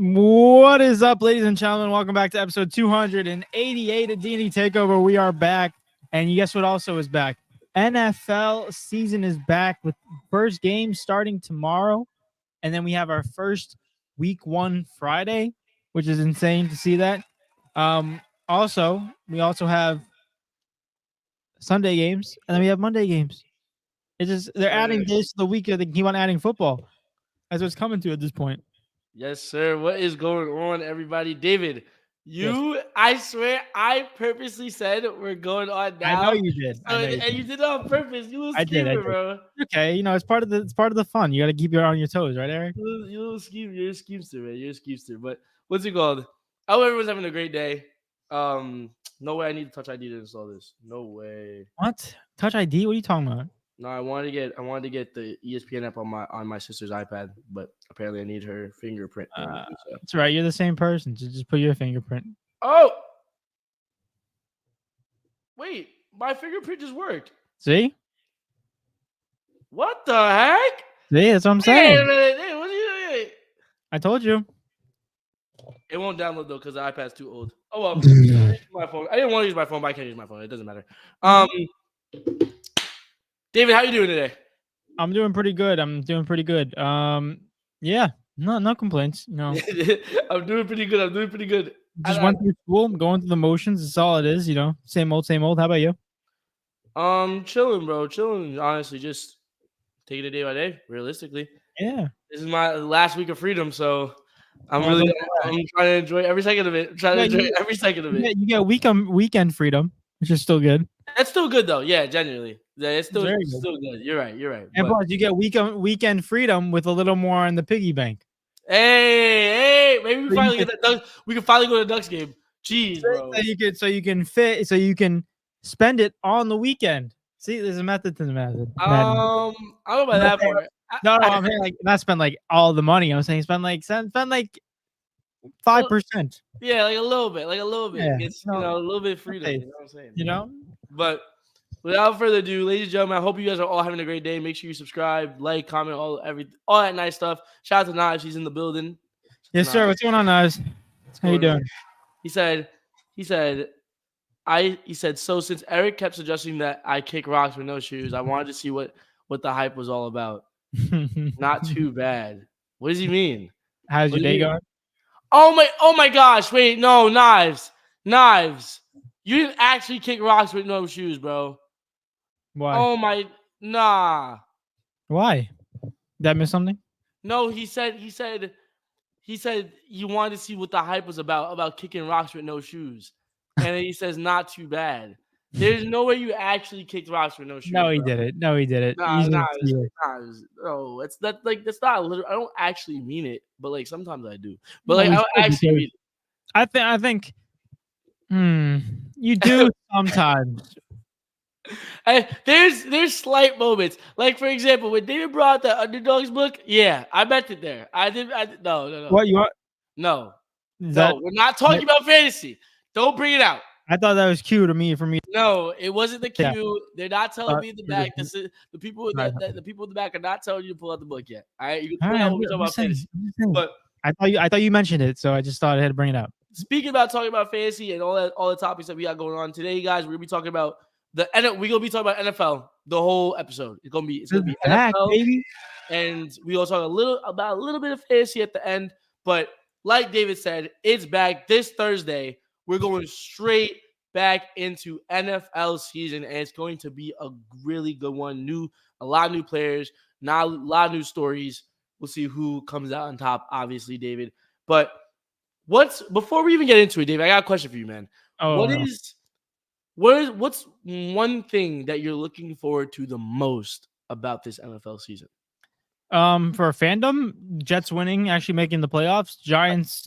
What is up, ladies and gentlemen? Welcome back to episode 288 of D&E Takeover. We are back, and guess what also is back? NFL season is back with first game starting tomorrow, and then we have our first week 1 Friday, which is insane to see that. We also have Sunday games, and then we have Monday games. It's just they're adding days to the week. They keep on adding football. That's what's coming to at this point. Yes, sir. What is going on, everybody? David, I swear, I purposely said we're going on now. I know you did. And you did it on purpose. You little I did, bro. Okay, it's part of the fun. You got to keep on your toes, right, Eric? You little scheme. You're a schemester, man. You're a schemester. But what's it called? I hope everyone's having a great day. No way I need Touch ID to install this. No way. What? Touch ID? What are you talking about? No, I wanted to get the ESPN app on my sister's iPad, but apparently I need her fingerprint. That's right. You're the same person. Just put your fingerprint. Oh, wait, my fingerprint just worked. See? What the heck? See, that's what I'm saying. Hey, what are you doing? I told you. It won't download though because the iPad's too old. Oh well, my phone. I didn't want to use my phone, but I can't use my phone. It doesn't matter. David, how you doing today? I'm doing pretty good. Yeah, no complaints. I'm doing pretty good. Just went through school, going through the motions. That's all it is. Same old. How about you? Chilling, bro. Chilling. Honestly, just taking it day by day. Realistically, yeah. This is my last week of freedom, so I'm trying to enjoy every second of it. Yeah, you get weekend freedom, which is still good. That's still good though. Yeah, genuinely. Yeah, it's still good. You're right. And plus, you get weekend freedom with a little more in the piggy bank. Hey, maybe we finally get that Ducks. We can finally go to the Ducks game. Jeez, bro. So you can spend it on the weekend. See, there's a method to the method. I don't know about that part. No, I'm saying not spend all the money. I'm saying spend 5%. Yeah, a little bit. Yeah, it's a little bit of freedom. Okay. You know what I'm saying? But without further ado, ladies and gentlemen, I hope you guys are all having a great day. Make sure you subscribe, like, comment, all that nice stuff. Shout out to Naj, he's in the building. Yes, sir. What's going on, Naj? How you doing? He said, so since Eric kept suggesting that I kick rocks with no shoes, I wanted to see what the hype was all about. Not too bad. What does he mean? How's your day going? Oh my gosh. Wait, no, Knives. You didn't actually kick rocks with no shoes, bro. Why? Nah. Why? Did I miss something? No, he said you wanted to see what the hype was about kicking rocks with no shoes. And then he says not too bad. There's no way you actually kicked rocks with no shoes. No, he did it. No, it's that that's not literal. I don't actually mean it, but sometimes I do. But I don't actually mean it. I think you do sometimes. There's slight moments. For example, when David brought the Underdogs book, yeah, I meant it there. No. What you want? No. We're not talking about fantasy. Don't bring it out. I thought that was cue to me for me. No, it wasn't the cue. Yeah. They're not telling me in the back. This is the people in the back are not telling you to pull out the book yet. All right, you can pull out when we talk about fantasy. But I thought you mentioned it, so I just thought I had to bring it up. Speaking about talking about fantasy and all the topics that we got going on today, guys, we're gonna be talking about NFL the whole episode. It's gonna be NFL, baby. And we will talk a little bit of fantasy at the end. But like David said, it's back this Thursday. We're going straight back into NFL season, and it's going to be a really good one. A lot of new players, not a lot of new stories. We'll see who comes out on top, obviously, David. But before we even get into it, David, I got a question for you, man. What's one thing that you're looking forward to the most about this NFL season? For fandom, Jets winning, actually making the playoffs, Giants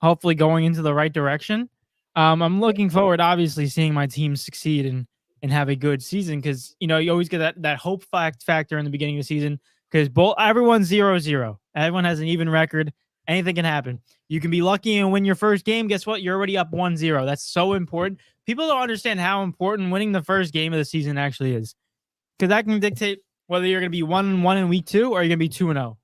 hopefully going into the right direction. I'm looking forward, obviously, seeing my team succeed and have a good season because, you always get that hope factor in the beginning of the season because everyone's 0-0. Everyone has an even record. Anything can happen. You can be lucky and win your first game. Guess what? You're already up 1-0. That's so important. People don't understand how important winning the first game of the season actually is because that can dictate whether you're going to be 1-1 in week 2 or you're going to be 2-0.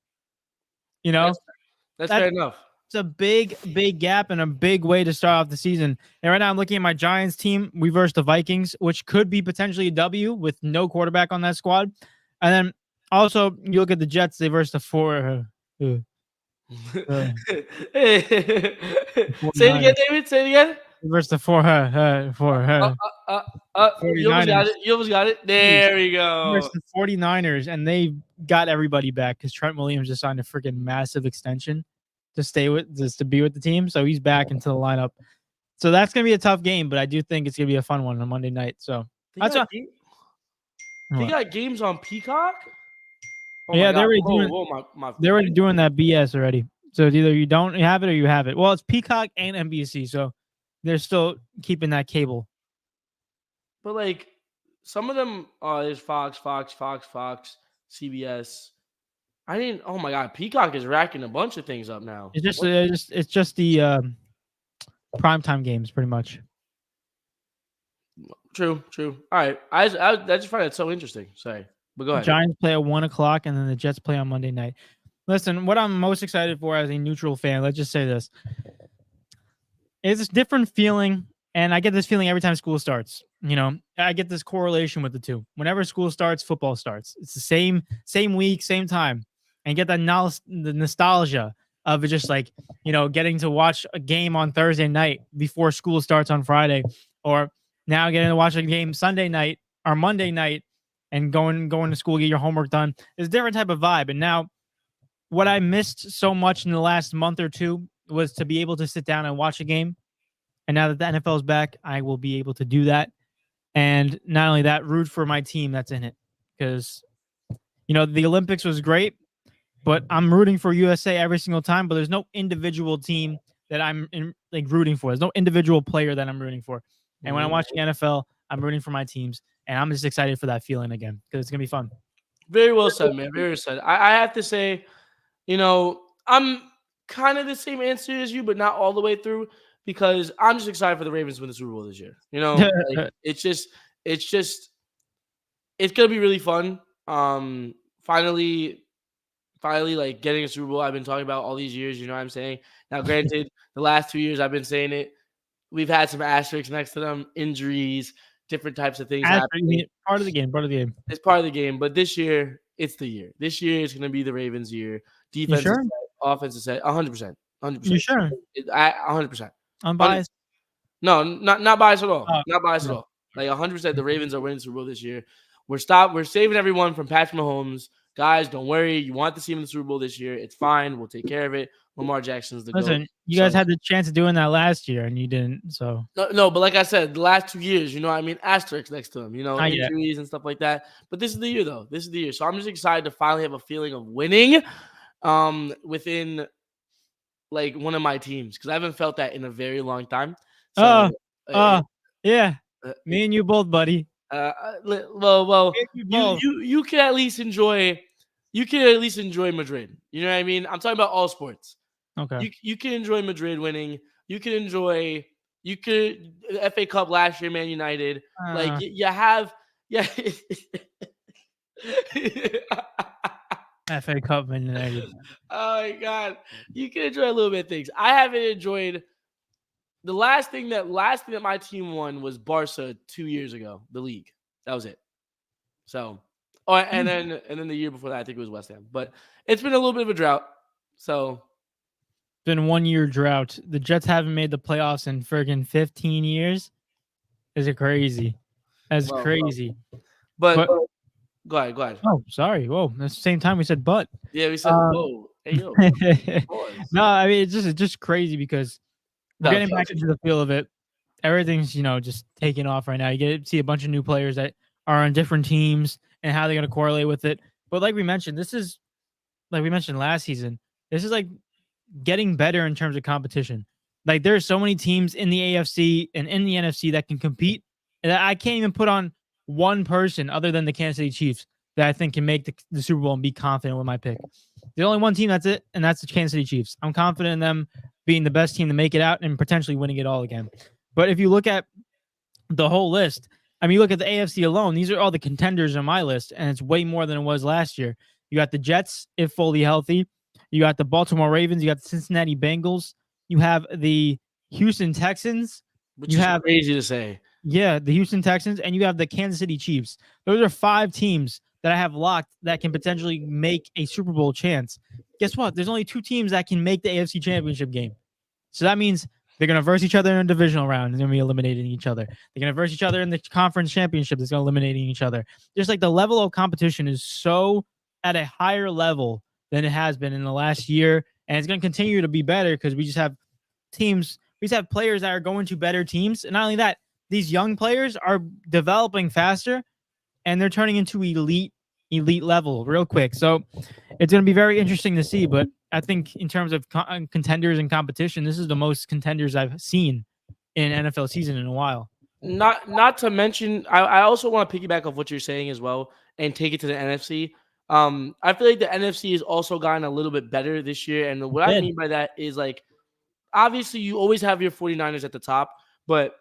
That's fair enough. It's a big gap and a big way to start off the season. And right now, I'm looking at my Giants team. We versus the Vikings, which could be potentially a W with no quarterback on that squad. And then also, you look at the Jets. They versus the Say it again, 49ers. David. Say it again. Versus the Uh, uh, you almost got 49ers. it. You almost got it. There we Versus go. the 49ers, and they got everybody back because Trent Williams just signed a freaking massive extension to stay with, just to be with the team. So he's back into the lineup. So that's gonna be a tough game, but I do think it's gonna be a fun one on Monday night. So They that's got, what. they What? got games on Peacock. Oh my Yeah, god! they're already doing that BS already. So it's either you don't have it or you have it. Well, it's Peacock and NBC, so they're still keeping that cable. But like some of them, there's Fox, CBS. I didn't. Oh my god! Peacock is racking a bunch of things up now. It's just the primetime games, pretty much. True. All right. I just find it so interesting. Sorry, but go ahead. Giants play at 1:00, and then the Jets play on Monday night. Listen, what I'm most excited for as a neutral fan, let's just say this. It's a different feeling, and I get this feeling every time school starts. I get this correlation with the two. Whenever school starts, football starts. It's the same week, same time, and get that the nostalgia of it, just like getting to watch a game on Thursday night before school starts on Friday, or now getting to watch a game Sunday night or Monday night, and going to school, get your homework done. It's a different type of vibe. And now, what I missed so much in the last month or two was to be able to sit down and watch a game. And now that the NFL is back, I will be able to do that. And not only that, root for my team that's in it. Because, the Olympics was great, but I'm rooting for USA every single time. But there's no individual team that I'm rooting for. There's no individual player that I'm rooting for. And when I'm watching NFL, I'm rooting for my teams. And I'm just excited for that feeling again because it's going to be fun. Very well said, man. Very well said. I have to say, I'm kind of the same answer as you, but not all the way through, because I'm just excited for the Ravens to win the Super Bowl this year. It's gonna be really fun. Finally, like getting a Super Bowl I've been talking about all these years. You know what I'm saying? Now, granted, the last 2 years I've been saying it. We've had some asterisks next to them, injuries, different types of things happening. Part of the game. It's part of the game, but this year, it's the year. This year is going to be the Ravens' year. Defense is set, offense is set, 100%. 100%. You sure? 100%. Unbiased? No, not biased at all. Not biased at all. Like 100%, the Ravens are winning the Super Bowl this year. We're saving everyone from Patrick Mahomes. Guys, don't worry. You want to see him in the Super Bowl this year. It's fine. We'll take care of it. Lamar Jackson's the GOAT. You guys had the chance of doing that last year, and you didn't. So no, but like I said, the last 2 years, asterisks next to them, injuries and stuff like that. But this is the year, though. This is the year. So I'm just excited to finally have a feeling of winning, within like one of my teams, because I haven't felt that in a very long time. So, yeah, me and you both, buddy. Well, you can at least enjoy. You can at least enjoy Madrid. You know what I mean? I'm talking about all sports. Okay. You can enjoy Madrid winning. You can FA Cup last year, Man United. You have FA Cup, Man United. Oh my god, you can enjoy a little bit of things. I haven't enjoyed. The last thing that my team won was Barca 2 years ago, the league. That was it. So, and then the year before that, I think it was West Ham. But it's been a little bit of a drought. So, been 1 year drought. The Jets haven't made the playoffs in friggin' 15 years. Is it crazy? That's crazy. But go ahead. Oh, sorry. Whoa, that's the same time we said but. Yeah, we said whoa. Hey yo. No, I mean it's just crazy because we're getting back into the feel of it. Everything's just taking off right now. You get to see a bunch of new players that are on different teams and how they're going to correlate with it. But like we mentioned, this is like we mentioned last season. This is like getting better in terms of competition. Like there are so many teams in the AFC and in the NFC that can compete, and I can't even put on one person other than the Kansas City Chiefs that I think can make the Super Bowl and be confident with my pick. There's only one team that's it, and that's the Kansas City Chiefs. I'm confident in them being the best team to make it out and potentially winning it all again. But if you look at the whole list, I mean, you look at the AFC alone, these are all the contenders on my list, and it's way more than it was last year. You got the Jets, if fully healthy. You got the Baltimore Ravens. You got the Cincinnati Bengals. You have the Houston Texans. which You is have crazy to say. yeah, the Houston Texans, and you have the Kansas City Chiefs. Those are 5 teams that I have locked that can potentially make a Super Bowl chance. Guess what? There's only 2 teams that can make the AFC Championship game. So that means they're going to verse each other in a divisional round. They're going to be eliminating each other. They're going to verse each other in the conference championship. That's going to eliminating each other. Just like the level of competition is so at a higher level than it has been in the last year. And it's going to continue to be better because we just have teams, we just have players that are going to better teams. And not only that, these young players are developing faster and they're turning into elite level real quick. So it's going to be very interesting to see. But I think in terms of contenders and competition, this is the most contenders I've seen in an NFL season in a while. Not to mention, I also want to piggyback off what you're saying as well and take it to the NFC. I feel like the NFC has also gotten a little bit better this year. And what I mean by that is like, obviously you always have your 49ers at the top, but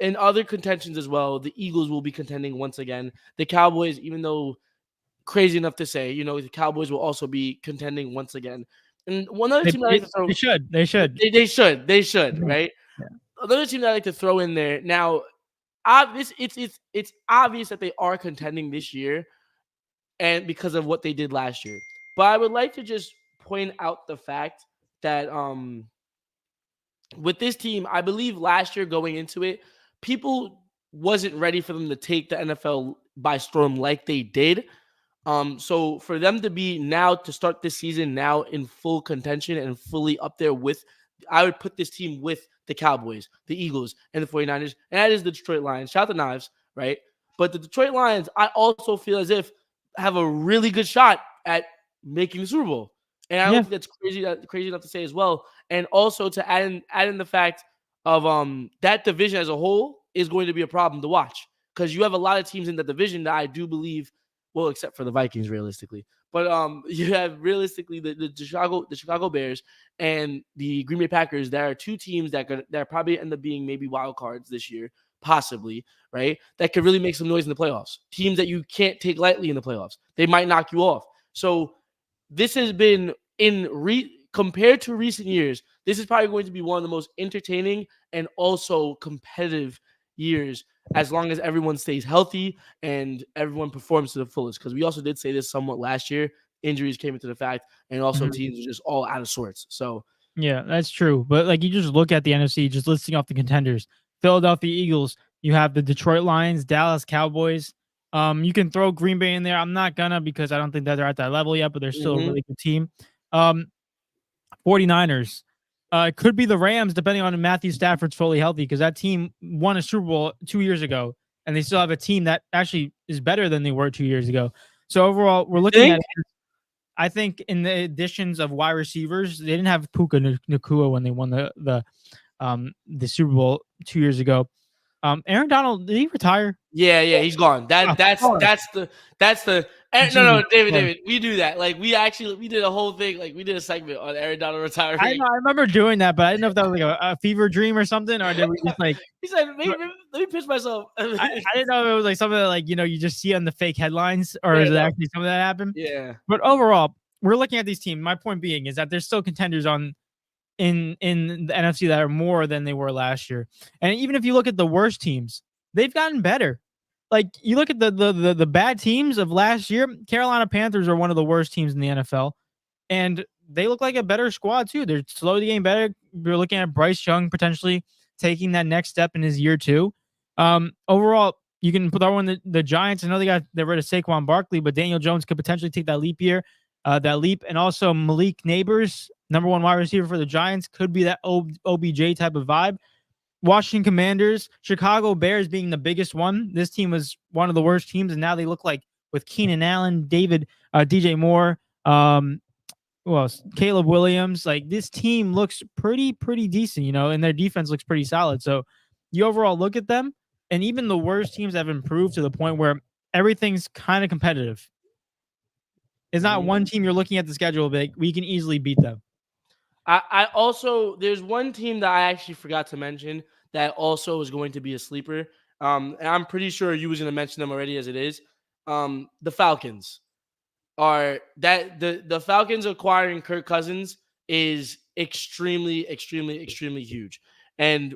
in other contentions as well, the Eagles will be contending once again. The Cowboys, even though crazy enough to say, the Cowboys will also be contending once again. And one other team that I like to throw, They should. They should. they should, Yeah. right? Yeah. Another team that I like to throw in there now. It's obvious that they are contending this year, and because of what they did last year. But I would like to just point out the fact that with this team, I believe last year going into it, people wasn't ready for them to take the NFL by storm like they did. So for them to be now to start this season now in full contention and fully up there with, I would put this team with the Cowboys, the Eagles, and the 49ers, and that is the Detroit Lions. Shout out the Knives, right? But the Detroit Lions, I also feel as if have a really good shot at making the Super Bowl. And I don't think that's crazy enough to say as well. And also to add in the fact of that division as a whole is going to be a problem to watch because you have a lot of teams in the division that I do believe, well, except for the Vikings realistically, but you have realistically the Chicago Bears and the Green Bay Packers. There are 2 teams that probably end up being maybe wild cards this year, possibly, right? That could really make some noise in the playoffs. Teams that you can't take lightly in the playoffs. They might knock you off. So this has been compared to recent years, this is probably going to be one of the most entertaining and also competitive years as long as everyone stays healthy and everyone performs to the fullest. Because we also did say this somewhat last year. Injuries came into the fact, and also teams are just all out of sorts. So yeah, that's true. But like you just look at the NFC, just listing off the contenders: Philadelphia Eagles. You have the Detroit Lions, Dallas Cowboys. You can throw Green Bay in there. I'm not gonna because I don't think that they're at that level yet, but they're still a really good team. 49ers. It could be the Rams, depending on if Matthew Stafford's fully healthy, because that team won a Super Bowl 2 years ago, and they still have a team that actually is better than they were 2 years ago. So overall, we're looking at it. I think in the additions of wide receivers, they didn't have Puka Nacua when they won the Super Bowl 2 years ago. Aaron Donald, did he retire? Yeah, he's gone. That's the no, David, we do that. Like we did a whole thing. Like we did a segment on Aaron Donald retiring. I know, I remember doing that, but I didn't know if that was like a fever dream or something, or did we just like? He said, maybe, let me pitch myself. I didn't know if it was like something that like you just see on the fake headlines, or is it actually something that happened? Yeah. But overall, we're looking at these teams. My point being is that there's still contenders in the NFC that are more than they were last year. And even if you look at the worst teams, they've gotten better. Like you look at the bad teams of last year, Carolina Panthers are one of the worst teams in the NFL, and they look like a better squad too. They're slowly getting better. We're looking at Bryce Young potentially taking that next step in his year 2. Overall, you can throw in the Giants. I know they rid of Saquon Barkley, but Daniel Jones could potentially take that leap, and also Malik Neighbors, number 1 wide receiver for the Giants, could be that OBJ type of vibe. Washington Commanders, Chicago Bears being the biggest one. This team was one of the worst teams, and now they look like with Keenan Allen, DJ Moore, who else? Caleb Williams. Like this team looks pretty decent, and their defense looks pretty solid. So you overall look at them, and even the worst teams have improved to the point where everything's kind of competitive. It's not one team you're looking at the schedule, but we can easily beat them. I also, there's one team that I actually forgot to mention that also is going to be a sleeper. And I'm pretty sure you was going to mention them already as it is. The Falcons. are that the Falcons acquiring Kirk Cousins is extremely huge. And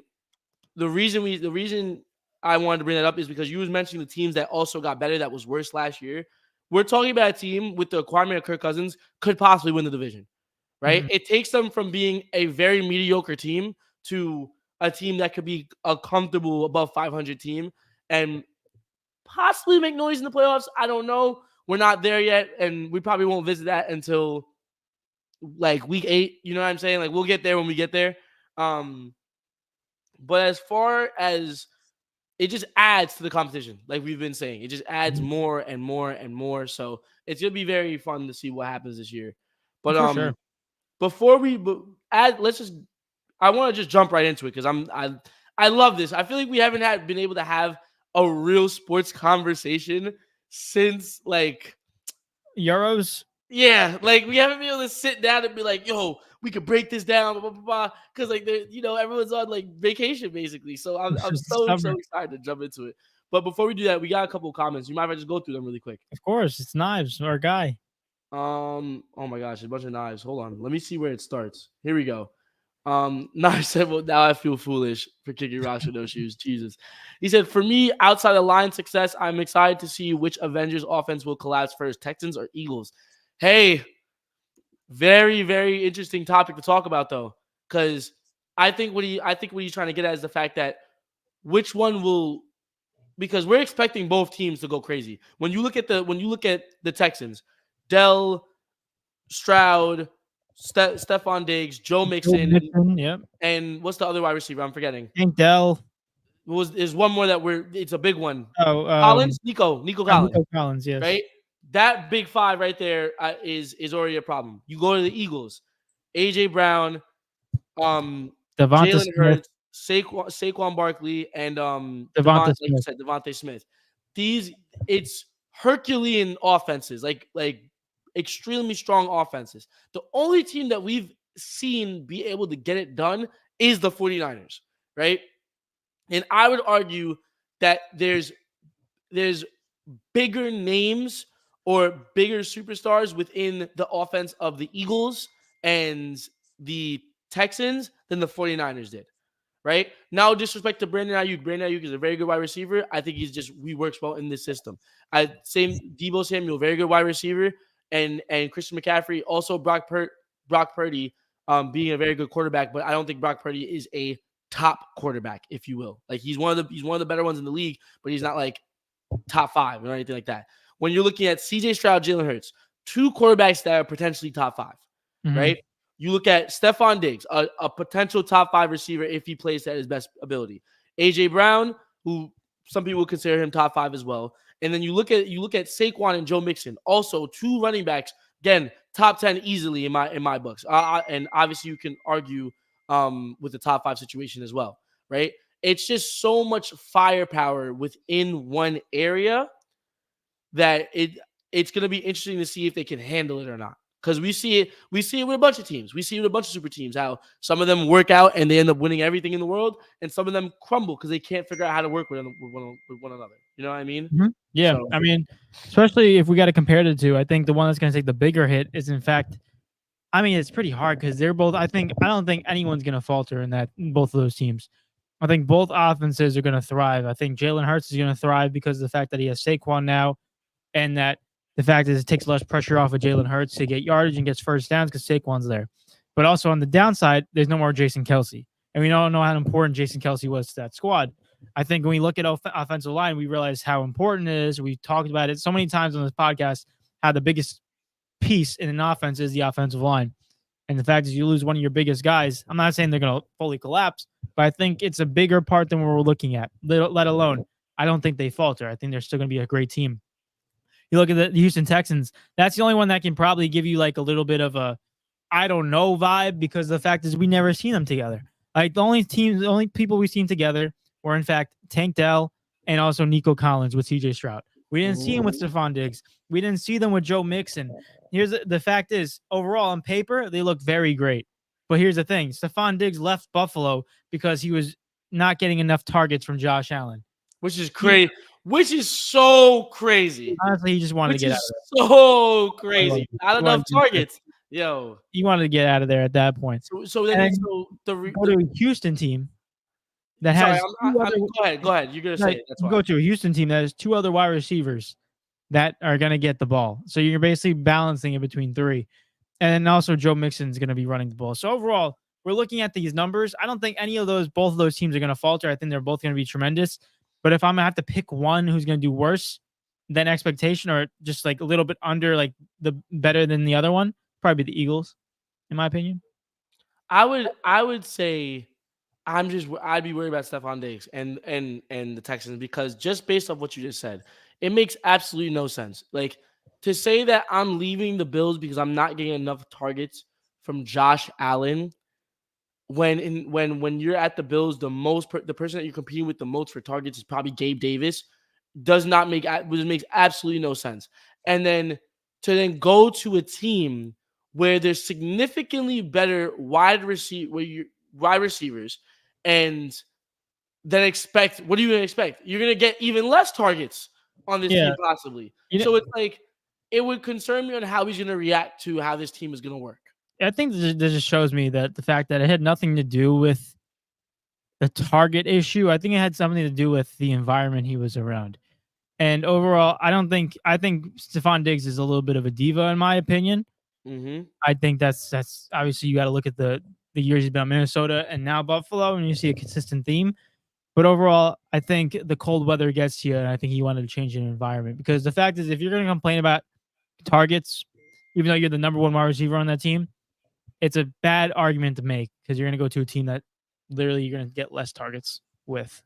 the reason I wanted to bring that up is because you was mentioning the teams that also got better that was worse last year. We're talking about a team with the acquirement of Kirk Cousins could possibly win the division, right? Mhm. It takes them from being a very mediocre team to a team that could be a comfortable above 500 team and possibly make noise in the playoffs. I don't know. We're not there yet, and we probably won't visit that until like week 8. You know what I'm saying? Like we'll get there when we get there. Um, but as far as it just adds to the competition, like we've been saying, it just adds Mhm. more and more and more. So it's gonna be very fun to see what happens this year. But For sure. before we let's just I want to just jump right into it because I love this. I feel like we haven't been able to have a real sports conversation since like Euros. yeah, like we haven't been able to sit down and be like, yo, we could break this down, blah blah blah, because like everyone's on like vacation basically. So It's I'm just the so summer. excited to jump into it. But before we do that, we got a couple of comments. You might as well just go through them really quick. Of course, it's Knives, our guy. Oh my gosh, a bunch of knives. Hold on, let me see where it starts. Here we go. Knives said, well, now I feel foolish for kicking rocks with no shoes. Jesus. He said, for me, outside of line success, I'm excited to see which Avengers offense will collapse first, Texans or Eagles. Hey, very interesting topic to talk about though, because I think what he's trying to get at is the fact that which one will because we're expecting both teams to go crazy. When you look at the Texans, Dell, Stroud, Stephon Diggs, Joe Joe Mixon, Mixon, yep. and what's the other wide receiver? I'm forgetting. Tank Dell. Is one more that it's a big one. Oh, Collins, Nico Collins, Nico Collins, yes. right? That big five right there is already a problem. You go to the Eagles, AJ Brown, Devonta Jalen Smith. Hurts, Saquon Barkley, and Devonta like you Smith. said, Devontae Smith. It's Herculean offenses, like extremely strong offenses. The only team that we've seen be able to get it done is the 49ers, right? And I would argue that there's bigger names or bigger superstars within the offense of the Eagles and the Texans than the 49ers did. Right? No disrespect to Brandon Ayuk. Brandon Ayuk is a very good wide receiver. I think he works well in this system. Same Deebo Samuel, very good wide receiver, and Christian McCaffrey, also Brock Purdy, being a very good quarterback. But I don't think Brock Purdy is a top quarterback, if you will. Like he's one of the better ones in the league, but he's not like top 5 or anything like that. When you're looking at CJ Stroud, Jalen Hurts, 2 quarterbacks that are potentially top 5, right? You look at Stephon Diggs, a potential top 5 receiver if he plays at his best ability. AJ Brown, who some people consider him top 5 as well. And then you look at Saquon and Joe Mixon, also 2 running backs, again, top 10 easily in my books. And obviously you can argue with the top 5 situation as well, right? It's just so much firepower within one area that it's going to be interesting to see if they can handle it or not. Because we see it with a bunch of teams. We see it with a bunch of super teams, how some of them work out and they end up winning everything in the world, and some of them crumble because they can't figure out how to work with one another. You know what I mean? Yeah, So, I mean, especially if we got to compare the two, I think the one that's going to take the bigger hit is, in fact, I mean, it's pretty hard because they're both. I don't think anyone's going to falter in both of those teams. I think both offenses are going to thrive. I think Jalen Hurts is going to thrive because of the fact that he has Saquon now, and that the fact is it takes less pressure off of Jalen Hurts to get yardage and gets first downs because Saquon's there. But also on the downside, there's no more Jason Kelsey. And we don't know how important Jason Kelsey was to that squad. I think when we look at offensive line, we realize how important it is. We talked about it so many times on this podcast, how the biggest piece in an offense is the offensive line. And the fact is you lose one of your biggest guys. I'm not saying they're going to fully collapse, but I think it's a bigger part than what we're looking at, let alone I don't think they falter. I think they're still going to be a great team. You look at the Houston Texans, that's the only one that can probably give you like a little bit of a I don't know vibe, because the fact is we never seen them together. Like the only people we've seen together were in fact Tank Dell and also Nico Collins with CJ Stroud. We didn't see him with Stephon Diggs. We didn't see them with Joe Mixon. Here's the fact is, overall on paper, they look very great. But here's the thing. Stephon Diggs left Buffalo because he was not getting enough targets from Josh Allen. which is crazy. which is so crazy. Honestly, he just wanted to Which get out is of so there. crazy. Not He enough wanted to targets. Yo. he wanted to get out of there at that point. So And then then go to a Houston team that sorry, has 2 I'm other go ahead. You're gonna say like, it. That's you why. go to a Houston team that has 2 other wide receivers that are gonna get the ball. So you're basically balancing it between 3. And then also Joe Mixon's gonna be running the ball. So overall, we're looking at these numbers. I don't think both of those teams are gonna falter. I think they're both gonna be tremendous. But if I'm gonna have to pick one who's gonna do worse than expectation or just like a little bit under like the better than the other one, probably the Eagles, in my opinion. I would say I'd be worried about Stephon Diggs and the Texans because just based off what you just said, it makes absolutely no sense. Like to say that I'm leaving the Bills because I'm not getting enough targets from Josh Allen when you're at the Bills, the person that you're competing with the most for targets is probably Gabe Davis. Does not make which makes absolutely no sense. And then to then go to a team where there's significantly better wide receivers, and then expect what are you gonna expect? You're gonna get even less targets on this Yeah. team possibly. You know, So it's like it would concern me on how he's gonna react to how this team is gonna work. I think this just shows me that the fact that it had nothing to do with the target issue. I think it had something to do with the environment he was around. And overall, I think Stephon Diggs is a little bit of a diva in my opinion. Mm-hmm. I think that's obviously you got to look at the years he's been on Minnesota and now Buffalo, and you see a consistent theme. But overall, I think the cold weather gets to you, and I think he wanted to change an environment because the fact is, if you're going to complain about targets, even though you're the number one wide receiver on that team, it's a bad argument to make because you're going to go to a team that literally you're going to get less targets with.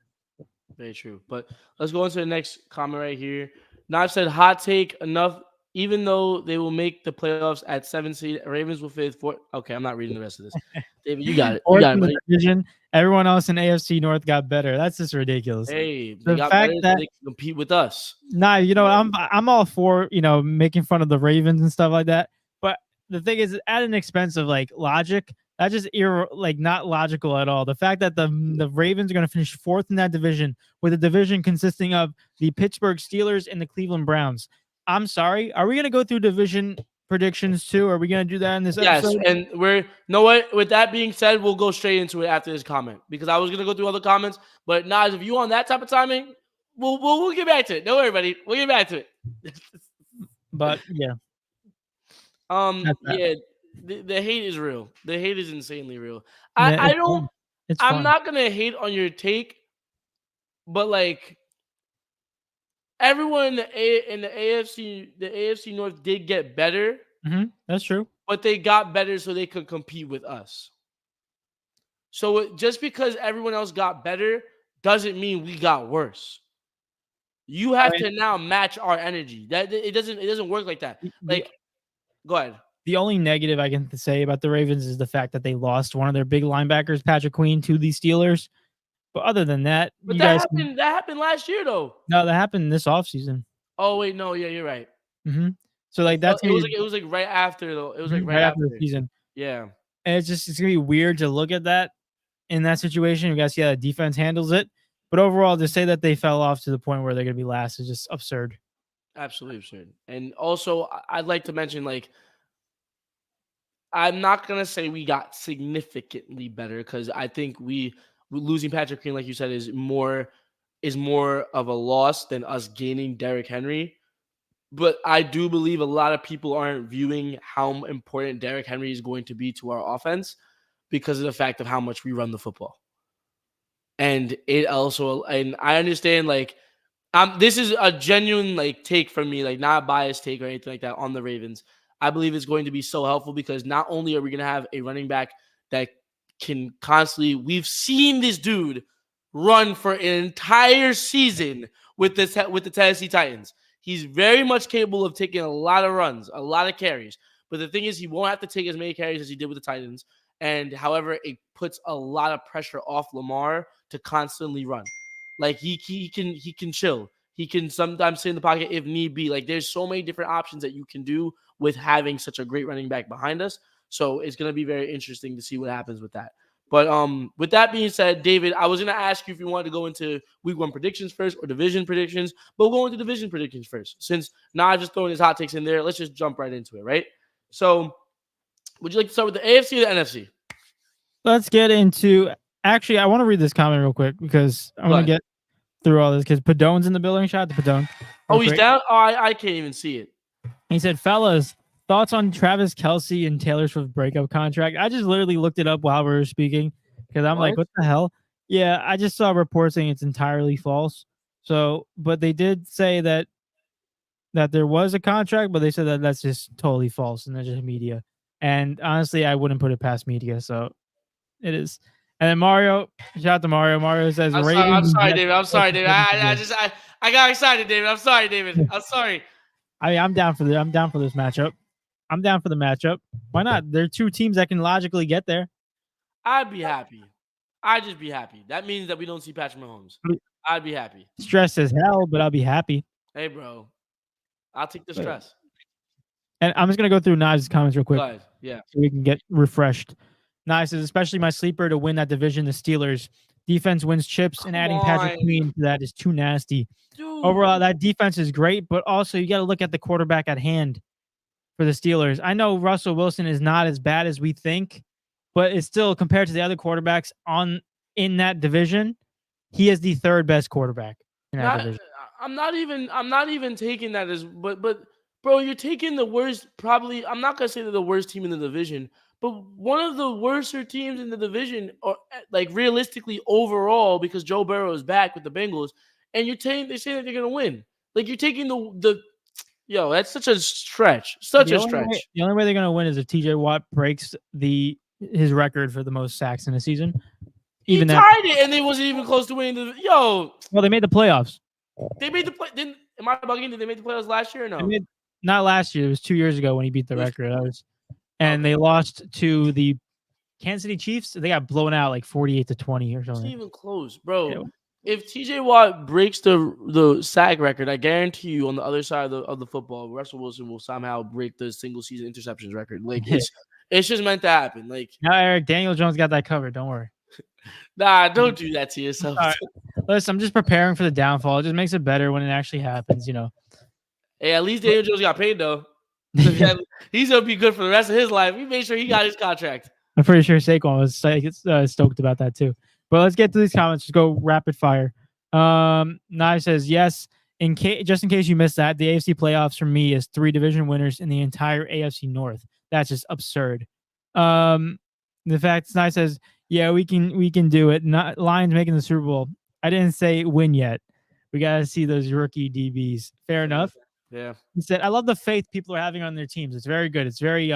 Very true. But let's go into the next comment right here. Nav said, hot take enough. Even though they will make the playoffs at 7 seed, Ravens will finish 4. Okay, I'm not reading the rest of this. David, you got it. You Fourth got it, in the buddy. division, everyone else in AFC North got better. That's just ridiculous. Hey, they The got better fact so that they can compete with us. nah, I'm all for making fun of the Ravens and stuff like that. But the thing is, at an expense of like logic, that's just not logical at all. The fact that the Ravens are going to finish 4th in that division with a division consisting of the Pittsburgh Steelers and the Cleveland Browns. I'm sorry. Are we going to go through division predictions too? Are we going to do that in this Yes, episode? and know what? With that being said, we'll go straight into it after this comment because I was gonna go through other comments, but Nas, if you on that type of timing, we'll get back to it. Don't worry, buddy. We'll get back to it. But yeah, that's that. Yeah, the hate is real. The hate is insanely real. Yeah, I don't. it's I'm fun. not gonna hate on your take, but like everyone in the AFC North did get better, That's true. but they got better so they could compete with us. So just because everyone else got better doesn't mean we got worse. You I have mean, to now match our energy. That it doesn't work like that. the Like, go ahead. The only negative I can say about the Ravens is the fact that they lost one of their big linebackers, Patrick Queen, to the Steelers. But other than that, But you guys can, that happened last year though. no, that happened this offseason. Oh wait, no, yeah, you're right. Mm-hmm. So like that's gonna be It was like right after though. It was like right right after the after. season, Yeah, and it's gonna be weird to look at that in that situation. You guys see how the defense handles it, but overall, to say that they fell off to the point where they're gonna be last is just absurd. absolutely absurd. And also, I'd like to mention like I'm not gonna say we got significantly better because I think we losing Patrick Queen, like you said, is more of a loss than us gaining Derrick Henry. But I do believe a lot of people aren't viewing how important Derrick Henry is going to be to our offense because of the fact of how much we run the football. And it also, and I understand like this is a genuine like take from me, like not a biased take or anything like that on the Ravens. I believe it's going to be so helpful because not only are we going to have a running back that can constantly, we've seen this dude run for an entire season with the Tennessee Titans. He's very much capable of taking a lot of runs, a lot of carries. But the thing is, he won't have to take as many carries as he did with the Titans. And however, it puts a lot of pressure off Lamar to constantly run. Like he can chill. He can sometimes sit in the pocket if need be. Like there's so many different options that you can do with having such a great running back behind us. So it's going to be very interesting to see what happens with that. But with that being said, David, I was gonna ask you if you wanted to go into week 1 predictions first or division predictions, but we'll go into division predictions first. Since now I'm just throwing his hot takes in there, let's just jump right into it, right? So, would you like to start with the AFC or the NFC? Let's get into. Actually, I want to read this comment real quick because I want to get through all this because Padone's in the building. Shout out to Padone. Oh, he's down? Oh, I can't even see it. He said, fellas, thoughts on Travis Kelce and Taylor Swift breakup contract? I just literally looked it up while we were speaking because I'm like, what the hell? Yeah, I just saw reports saying it's entirely false. So, but they did say that there was a contract, but they said that that's just totally false and that's just media. And honestly, I wouldn't put it past media. So it is. And then Mario, shout out to Mario. Mario says, I'm sorry, David. I'm sorry, David. I got excited, David. I'm sorry, David. I'm sorry. I mean, I'm down for this matchup. I'm down for the matchup. Why not? There are two teams that can logically get there. I'd be happy. I'd just be happy. That means that we don't see Patrick Mahomes. I'd be happy. Stressed as hell, but I'll be happy. Hey, bro. I'll take the stress. And I'm just going to go through Knives' comments real quick. Yeah. So we can get refreshed. Knives says, especially my sleeper to win that division, the Steelers. Defense wins chips, and adding Patrick Queen to that is too nasty. Dude. Overall, that defense is great, but also you got to look at the quarterback at hand for the Steelers. I know Russell Wilson is not as bad as we think, but it's still, compared to the other quarterbacks in that division, he is the third best quarterback in that division. I'm not even taking that as, but bro, you're taking the worst, probably, I'm not going to say they're the worst team in the division, but one of the worser teams in the division, or like realistically overall, because Joe Burrow is back with the Bengals, and they're saying that they're going to win. Like, you're taking yo, that's such a stretch. The only way they're going to win is if TJ Watt breaks his record for the most sacks in a season. He tied it, and they wasn't even close to winning well, they made the playoffs. They made the play. Am I bugging? Did they make the playoffs last year or no? Not last year. It was 2 years ago when he beat the record. They lost to the Kansas City Chiefs. They got blown out like 48-20 or something. It's even close, bro. Yeah. If TJ Watt breaks the sack record, I guarantee you, on the other side of the football, Russell Wilson will somehow break the single season interceptions record. Like it's just meant to happen. Like now, Eric, Daniel Jones got that covered. Don't worry. Nah, don't do that to yourself. Right. Listen, I'm just preparing for the downfall. It just makes it better when it actually happens, you know. Hey, at least Daniel Jones got paid though. He's gonna be good for the rest of his life. We made sure he got his contract. I'm pretty sure Saquon was stoked about that too. But let's get to these comments. Just go rapid fire. Nye says yes. Just in case you missed that, the AFC playoffs for me is 3 division winners in the entire AFC North. That's just absurd. The fact Nye says, yeah, we can do it. Not Lions making the Super Bowl. I didn't say win yet. We gotta see those rookie DBs. Fair enough. Yeah. He said, I love the faith people are having on their teams. It's very good. It's very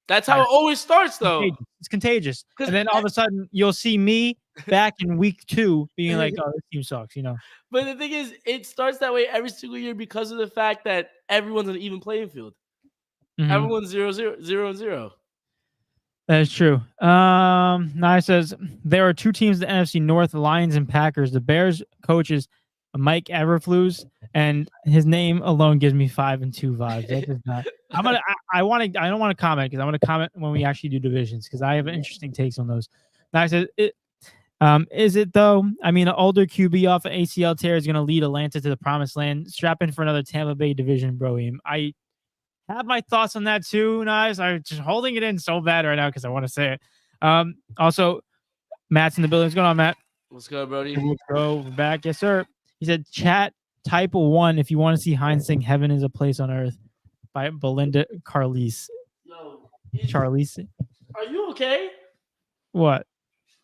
That's how it always starts though. It's contagious. And then all of a sudden you'll see me back in week 2 being like, oh, this team sucks, you know. But the thing is, it starts that way every single year because of the fact that everyone's on an even playing field. Mm-hmm. Everyone's 0-0. That is true. Nye says there are 2 teams in the NFC North, the Lions and Packers. The Bears coaches Mike Eberflus, and his name alone gives me 5-2 vibes. That does not. I don't want to comment because I want to comment when we actually do divisions because I have interesting takes on those. Nye says is it though? I mean, an older QB off an ACL tear is going to lead Atlanta to the promised land. Strap in for another Tampa Bay division, bro. I have my thoughts on that too, Nice. I'm just holding it in so bad right now because I want to say it. Also, Matt's in the building. What's going on, Matt? What's good, Brody? Let's go. We're back. Yes, sir. He said, chat type 1 if you want to see Heinz sing Heaven is a Place on Earth by Belinda Carlise. Yo, Charlize. Are you okay? What?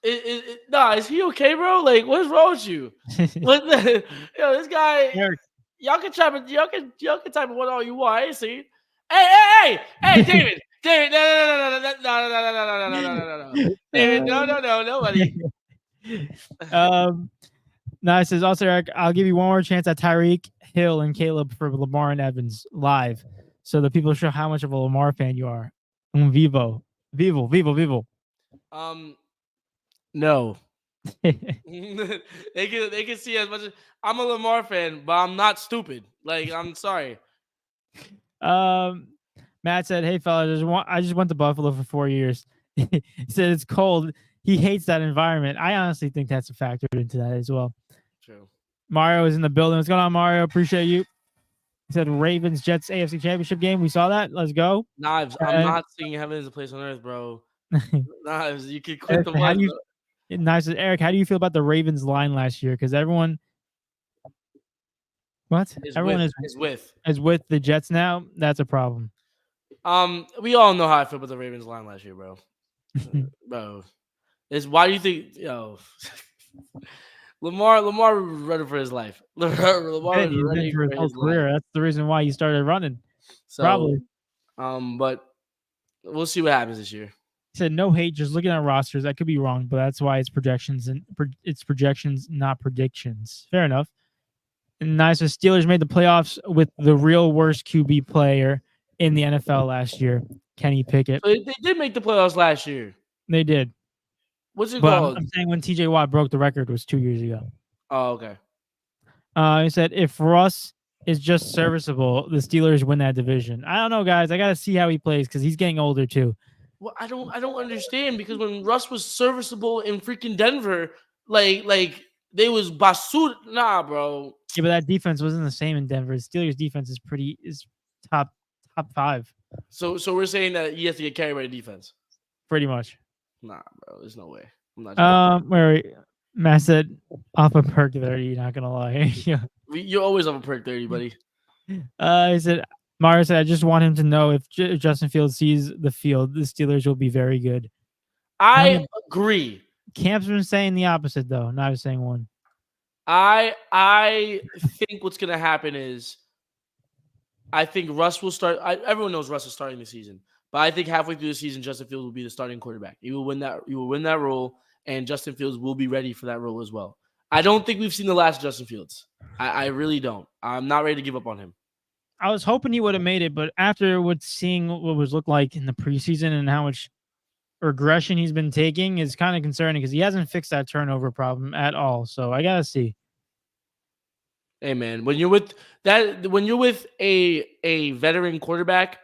Is he okay, bro? Like, what's wrong with you? This guy. Eric. Y'all can type it. Y'all can type it what all you want. I ain't see. Hey, David. David, no. David, no, nobody. Nah, it says also, Eric, I'll give you one more chance at Tyreek Hill and Caleb for Lamar and Evans live, so the people show how much of a Lamar fan you are. Vivo. No. they can see as much as I'm a Lamar fan, but I'm not stupid. Like, I'm sorry. Matt said, "Hey fellas, I just went to Buffalo for 4 years." He said it's cold. he hates that environment. I honestly think that's a factor into that as well. True. Mario is in the building. What's going on, Mario? Appreciate you. He said Ravens Jets AFC Championship game. We saw that. Let's go. Knives. I'm not seeing heaven as a place on earth, bro. Knives. You can quit Eric, the how one. do you? Nice, Eric. How do you feel about the Ravens line last year? Because everyone, everyone is with the Jets now. That's a problem. We all know how I feel about the Ravens line last year, bro. Bro, why do you think? Lamar was running for his life. Lamar was He's been running for his for whole his life. career. That's the reason why he started running. So, Probably. But we'll see what happens this year. He said no hate, just looking at rosters. I could be wrong, but that's why it's projections and it's projections, not predictions. Fair enough. And nice. The Steelers made the playoffs with the real worst QB player in the NFL last year, Kenny Pickett. So they did make the playoffs last year. They did. What's it But called? I'm saying when TJ Watt broke the record was 2 years ago. Oh, okay. He said if Russ is just serviceable, the Steelers win that division. I don't know, guys. I got to see how he plays because he's getting older too. Well, I don't understand because when Russ was serviceable in freaking Denver, like they was basura. Nah, bro. Yeah, but that defense wasn't the same in Denver. The Steelers defense is top 5. So we're saying that you have to get carried by the defense. Pretty much. Nah, bro. There's no way. I'm not. Where Matt said off a perk 30. You're not gonna lie. You're always off a perk 30, buddy. He said. Mario said, I just want him to know if Justin Fields sees the field, the Steelers will be very good. I agree. Camp's been saying the opposite, though. Not saying one. I think what's going to happen is I think Russ will start. Everyone knows Russ is starting the season. But I think halfway through the season, Justin Fields will be the starting quarterback. He will win that role, and Justin Fields will be ready for that role as well. I don't think we've seen the last Justin Fields. I really don't. I'm not ready to give up on him. I was hoping he would have made it, but after seeing what was looked like in the preseason and how much regression he's been taking is kind of concerning because he hasn't fixed that turnover problem at all. So I gotta see. Hey man, when you're with a veteran quarterback,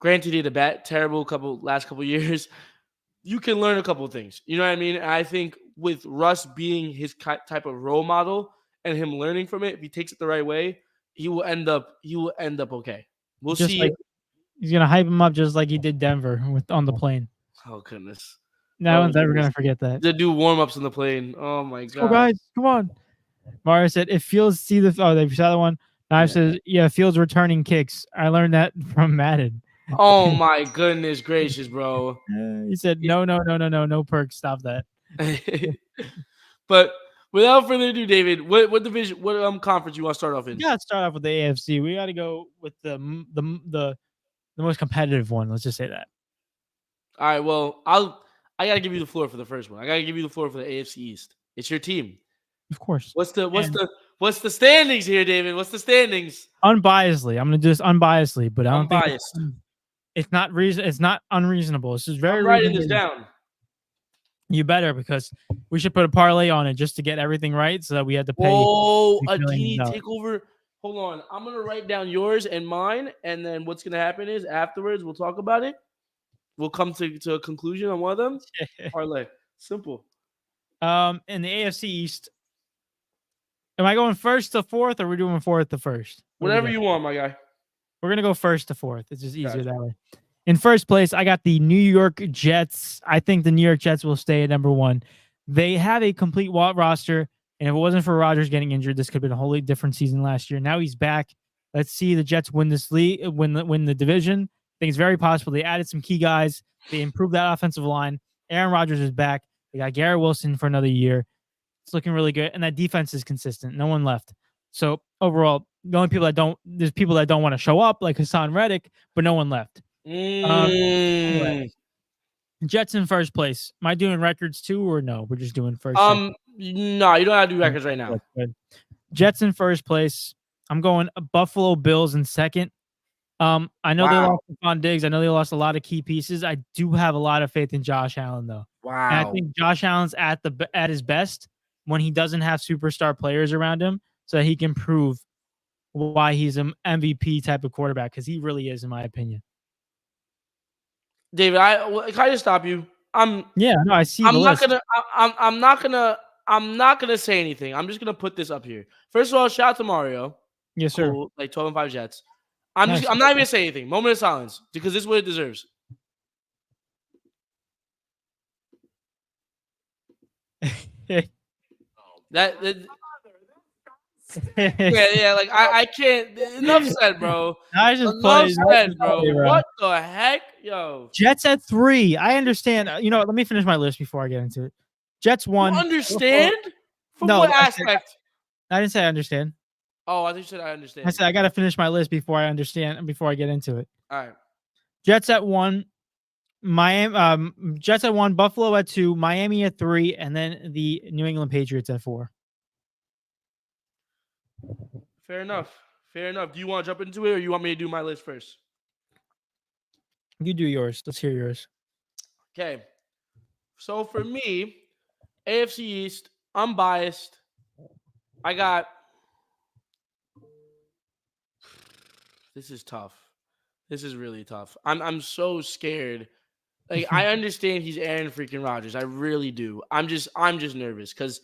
granted he had a terrible last couple years, you can learn a couple of things. You know what I mean? And I think with Russ being his type of role model and him learning from it, if he takes it the right way, he will end up okay. We'll just see. Like, he's gonna hype him up just like he did Denver on the plane. Oh goodness. No one's ever gonna forget that. They do warm-ups on the plane. Oh my god. Oh guys, come on. Mario said if Fields see they saw the one. Knife says, yeah, Fields returning kicks. I learned that from Madden. Oh my goodness gracious, bro. He said no perks. Stop that. But without further ado, David, what division, what conference you want to start off in? Yeah, let's start off with the AFC. We got to go with the most competitive one. Let's just say that. All right. Well, I gotta give you the floor for the first one. I gotta give you the floor for the AFC East. It's your team, of course. What's the standings here, David? What's the standings? Unbiasedly, I'm gonna do this unbiasedly, but I don't Unbiased. think it's not reason. It's not unreasonable. This is very. I'm writing this down. You better, because we should put a parlay on it just to get everything right, so that we had to pay. Oh, a D&E Takeover. Hold on, I'm gonna write down yours and mine, and then what's gonna happen is afterwards we'll talk about it. We'll come to a conclusion on one of them. Parlay, simple. In the AFC East, am I going first to fourth, or are we doing fourth to first? Whatever you want, my guy. We're gonna go first to fourth. It's just easier that way. In first place, I got the New York Jets. I think the New York Jets will stay at number 1. They have a complete roster, and if it wasn't for Rodgers getting injured, this could have been a wholly different season last year. Now he's back. Let's see the Jets win this league, win the division. I think it's very possible. They added some key guys. They improved that offensive line. Aaron Rodgers is back. They got Garrett Wilson for another year. It's looking really good, and that defense is consistent. No one left. So overall, the only people there's people that don't want to show up, like Hassan Reddick, but no one left. Anyway, Jets in first place. Am I doing records too, or no? We're just doing first. No, you don't have to do records right now. Jets in first place. I'm going Buffalo Bills in second. I know they lost Stephon Diggs. I know they lost a lot of key pieces. I do have a lot of faith in Josh Allen, though. Wow. And I think Josh Allen's at his best when he doesn't have superstar players around him, so that he can prove why he's an MVP type of quarterback, because he really is, in my opinion. David, can I just stop you? Yeah, no, I see the list. I'm not gonna say anything. I'm just gonna put this up here. First of all, shout out to Mario. Yes, sir. Cool, like 12-5 Jets. Nice. I'm not even gonna say anything. Moment of silence because this is what it deserves. that yeah, like I can't. Enough said, bro. I just Enough played. said, bro. What the heck, yo? Jets at 3. I understand. You know what? Let me finish my list before I get into it. Jets 1. You understand? From No, what aspect? I didn't say I understand. Oh, I think you said I understand. I said I got to finish my list before I understand and before I get into it. All right. Jets at 1. Miami. Jets at 1. Buffalo at 2. Miami at 3, and then the New England Patriots at 4. Fair enough. Fair enough. Do you want to jump into it, or you want me to do my list first? You do yours. Let's hear yours. Okay. So for me, AFC East, unbiased. I got. This is tough. This is really tough. I'm so scared. Like I understand he's Aaron freaking Rodgers. I really do. I'm just nervous because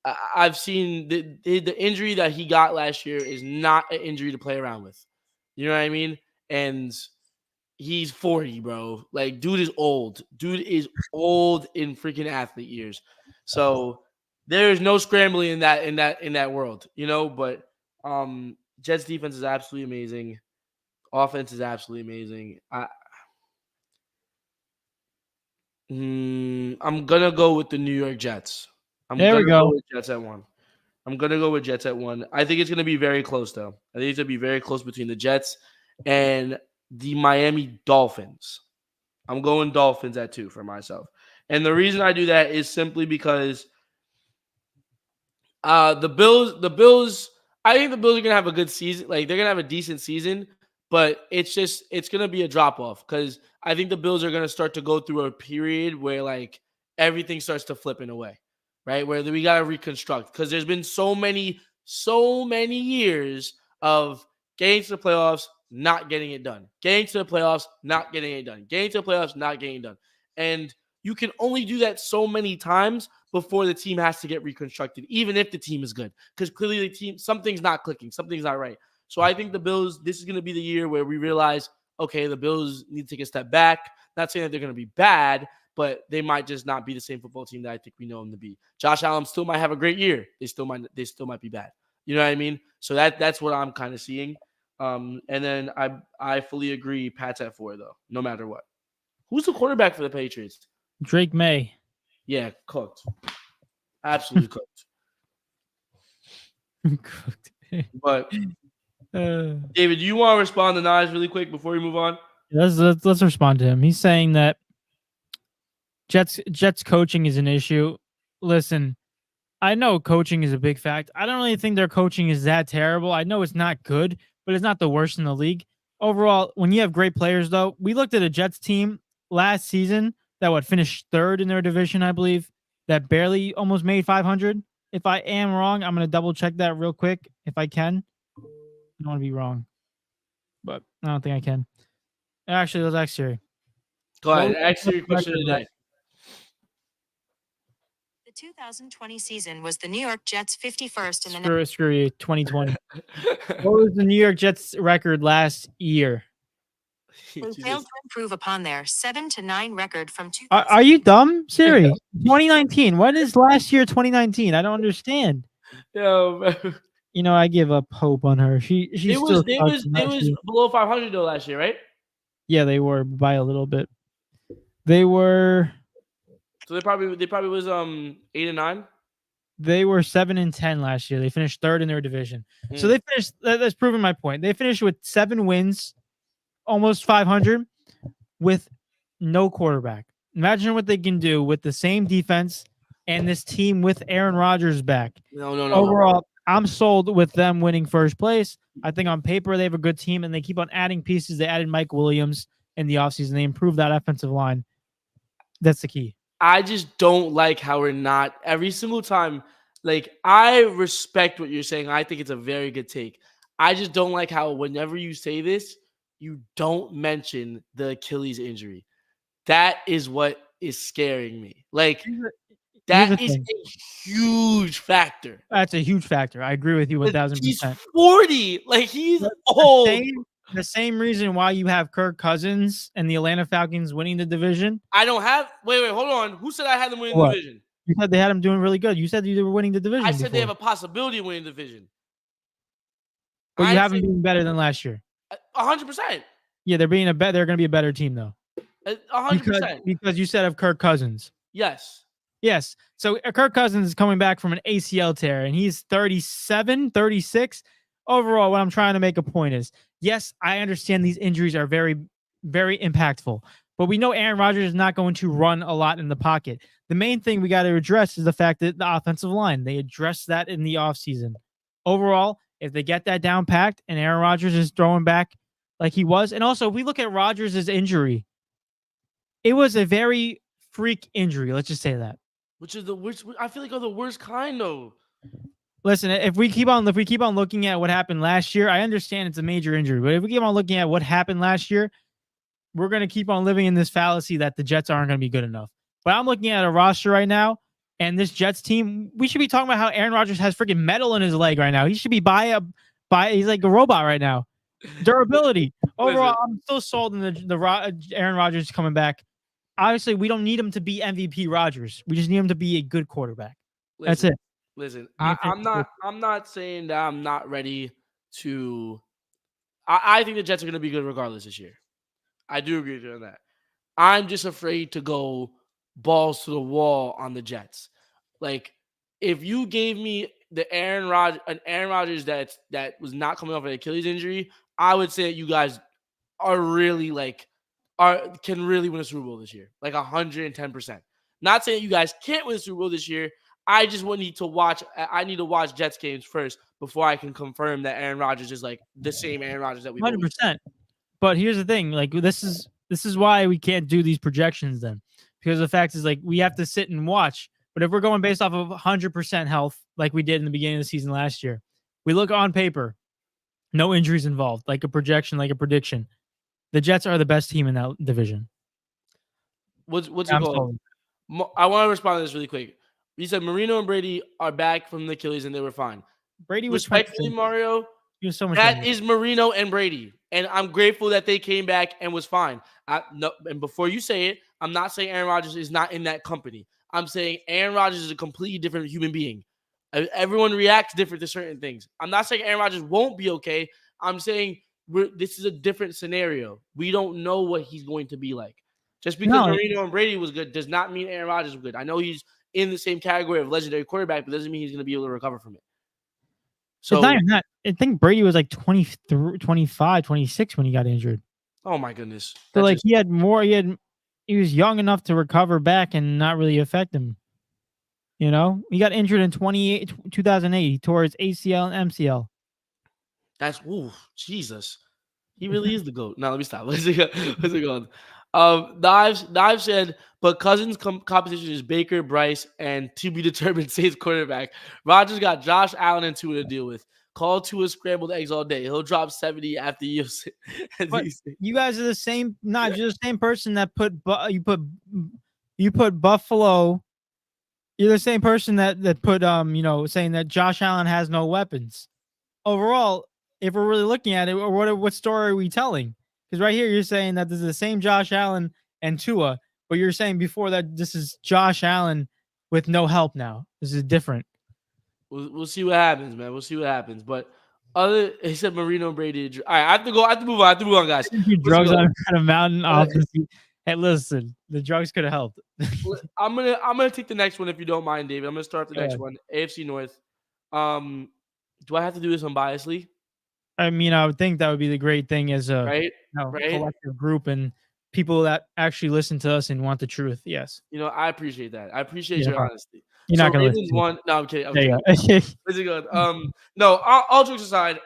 I've seen the injury that he got last year is not an injury to play around with. You know what I mean? And he's 40, bro. Like, dude is old. Dude is old in freaking athlete years. So there is no scrambling in that world, you know. But Jets defense is absolutely amazing. Offense is absolutely amazing. I'm gonna go with the New York Jets. There we go. With Jets at 1. I'm gonna go with Jets at 1. I think it's gonna be very close, though. I think it's gonna be very close between the Jets and the Miami Dolphins. I'm going Dolphins at 2 for myself. And the reason I do that is simply because the Bills, I think the Bills are gonna have a good season. Like they're gonna have a decent season, but it's gonna be a drop off because I think the Bills are gonna start to go through a period where like everything starts to flip in a way, right? Where we gotta reconstruct because there's been so many years of getting to the playoffs, not getting it done. Getting to the playoffs, not getting it done. Getting to the playoffs, not getting it done. And you can only do that so many times before the team has to get reconstructed, even if the team is good. Because clearly the team, something's not clicking, something's not right. So I think the Bills, this is going to be the year where we realize, okay, the Bills need to take a step back. Not saying that they're going to be bad, but they might just not be the same football team that I think we know them to be. Josh Allen still might have a great year. They still might be bad. You know what I mean? So that's what I'm kind of seeing. And then I fully agree. Pat's at 4 though, no matter what. Who's the quarterback for the Patriots? Drake May. Yeah, cooked. Absolutely cooked. Cooked. But David, do you want to respond to Naj really quick before we move on? Let's respond to him. He's saying that Jets coaching is an issue. Listen, I know coaching is a big fact. I don't really think their coaching is that terrible. I know it's not good, but it's not the worst in the league. Overall, when you have great players, though, we looked at a Jets team last season that would finish 3rd in their division, I believe, that barely almost made 500. If I am wrong, I'm going to double check that real quick if I can. I don't want to be wrong, but I don't think I can. Actually, let's ask Siri. Go ahead. Ask your question today. The 2020 season was the New York Jets' 51st in the Screw you, 2020. What was the New York Jets record last year? They failed to improve upon their 7-9 record from 2000. Are you dumb, Siri? 2019. What is last year? 2019. I don't understand. Yo, bro. You know, I give up hope on her. It was below 500 though last year, right? Yeah, they were by a little bit. They were. So they probably was 8-9. They were 7-10 last year. They finished 3rd in their division. So they finished. That's proving my point. They finished with 7 wins, almost 500, with no quarterback. Imagine what they can do with the same defense and this team with Aaron Rodgers back. No. Overall, I'm sold with them winning first place. I think on paper they have a good team, and they keep on adding pieces. They added Mike Williams in the offseason. They improved that offensive line. That's the key. I just don't like how we're not every single time. Like, I respect what you're saying. I think it's a very good take. I just don't like how whenever you say this, you don't mention the Achilles injury. That is what is scaring me. Like, Here's that the is thing. a huge factor. That's a huge factor. I agree with you He's 1000%. 40. Like, he's The old. the same reason why you have Kirk Cousins and the Atlanta Falcons winning the division. I don't have. Wait, hold on. Who said I had them winning the What? division? You said they had them doing really good. You said you were winning the division. I said they have before. a possibility of winning the division. But you I have them said being better than last year. 100%. Yeah, they're going to be a better team though. 100%. Because you said of Kirk Cousins. Yes. Yes. So Kirk Cousins is coming back from an ACL tear and he's 37, 36. Overall, what I'm trying to make a point is, yes, I understand these injuries are very, very impactful, but we know Aaron Rodgers is not going to run a lot in the pocket. The main thing we got to address is the fact that the offensive line, they addressed that in the offseason. Overall, if they get that down packed and Aaron Rodgers is throwing back like he was, and also if we look at Rodgers' injury, it was a very freak injury. Let's just say that. Which is the worst. I feel like are the worst kind though. Listen, if we keep on looking at what happened last year, I understand it's a major injury, but if we keep on looking at what happened last year, we're going to keep on living in this fallacy that the Jets aren't going to be good enough. But I'm looking at a roster right now, and this Jets team, we should be talking about how Aaron Rodgers has freaking metal in his leg right now. He should be he's like a robot right now. Durability. Overall, I'm still sold in Aaron Rodgers coming back. Obviously, we don't need him to be MVP Rodgers. We just need him to be a good quarterback. That's it. Listen, I'm not saying that I'm not ready to. I think the Jets are going to be good regardless this year. I do agree with you on that. I'm just afraid to go balls to the wall on the Jets. Like, if you gave me an Aaron Rodgers that was not coming off an Achilles injury, I would say that you guys are really can really win a Super Bowl this year, like 110%. Not saying you guys can't win a Super Bowl this year. I just need to watch. I need to watch Jets games first before I can confirm that Aaron Rodgers is like the same Aaron Rodgers that we've 100%. But here's the thing: like this is why we can't do these projections then, because the fact is like we have to sit and watch. But if we're going based off of 100% health, like we did in the beginning of the season last year, we look on paper, no injuries involved, like a projection, like a prediction. The Jets are the best team in that division. What's it called? I want to respond to this really quick. You said Marino and Brady are back from the Achilles and they were fine. Brady was respectfully, Mario. He was so much. That is Marino and Brady, and I'm grateful that they came back and was fine. And before you say it, I'm not saying Aaron Rodgers is not in that company. I'm saying Aaron Rodgers is a completely different human being. Everyone reacts different to certain things. I'm not saying Aaron Rodgers won't be okay. I'm saying this is a different scenario. We don't know what he's going to be like. Just because Marino and Brady was good does not mean Aaron Rodgers was good. I know he's in the same category of legendary quarterback, but doesn't mean he's going to be able to recover from it. So it's not even that. I think Brady was like 23, 25, 26 when he got injured. Oh my goodness. So like he had more. He was young enough to recover back and not really affect him. You know, he got injured in 2008. He tore his ACL and MCL. That's Jesus. He really is the GOAT. Now let me stop. What's it going? Knives said, but Cousins' competition is Baker, Bryce, and to be determined Saints quarterback. Rodgers got Josh Allen and Tua to deal with. Call Tua scrambled eggs all day. He'll drop 70 after you. But you guys are the same. You're the same person that you put Buffalo. You're the same person that put saying that Josh Allen has no weapons. Overall, if we're really looking at it, what story are we telling? Because right here you're saying that this is the same Josh Allen and Tua, but you're saying before that this is Josh Allen with no help now. This is different. We'll see what happens, man. We'll see what happens. But he said Marino and Brady. All right, I have to move on, guys. Drugs on a mountain off. Hey, listen, the drugs could have helped. I'm gonna take the next one if you don't mind, David. I'm gonna start the next one. AFC North. Do I have to do this unbiasedly? I mean, I would think that would be the great thing as a collective group and people that actually listen to us and want the truth. Yes. I appreciate that. I appreciate your honesty. You're not gonna listen. No, I'm kidding. Is it good? No. All jokes aside,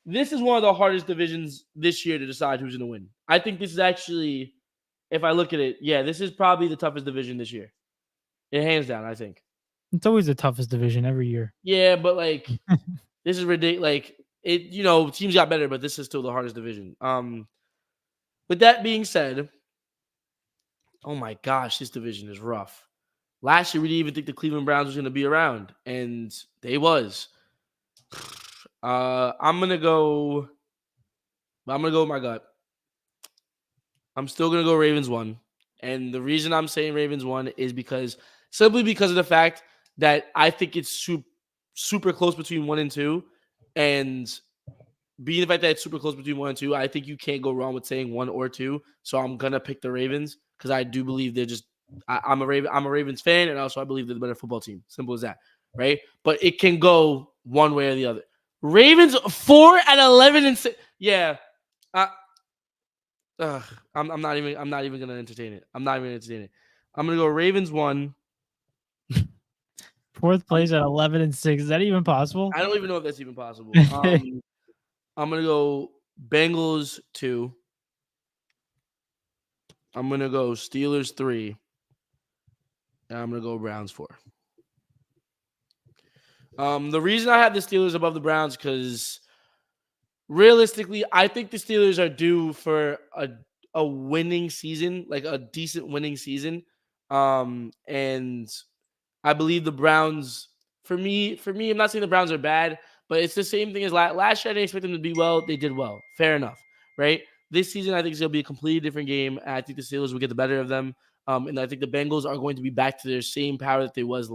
this is one of the hardest divisions this year to decide who's gonna win. I think this is actually, if I look at it, this is probably the toughest division this year. Hands down, I think. It's always the toughest division every year. Yeah, but like this is ridiculous. Like teams got better, but this is still the hardest division. With that being said, Oh my gosh, this division is rough. Last year we didn't even think the Cleveland Browns was going to be around, and they was. I'm gonna go with my gut. I'm still gonna go Ravens 1. And the reason I'm saying Ravens 1 is simply because of the fact that I think it's super close between 1 and 2. And being the fact that it's super close between 1 and 2, I think you can't go wrong with saying 1 or 2. So I'm gonna pick the Ravens because I do believe they're just I'm a Ravens fan, and also I believe they're the better football team. Simple as that, right? But it can go one way or the other. Ravens 4 at 11 and 6. Yeah. I'm not even gonna entertain it. I'm not even entertaining it. I'm gonna go Ravens 1. Fourth place at 11 and 6. Is that even possible? I don't even know if that's even possible. I'm gonna go Bengals 2. I'm gonna go Steelers 3. And I'm gonna go Browns 4. The reason I have the Steelers above the Browns because realistically, I think the Steelers are due for a winning season, like a decent winning season. And I believe the Browns, for me, I'm not saying the Browns are bad, but it's the same thing as last year. I didn't expect them to be well. They did well. Fair enough, right? This season, I think it's going to be a completely different game. I think the Steelers will get the better of them. And I think the Bengals are going to be back to their same power that they was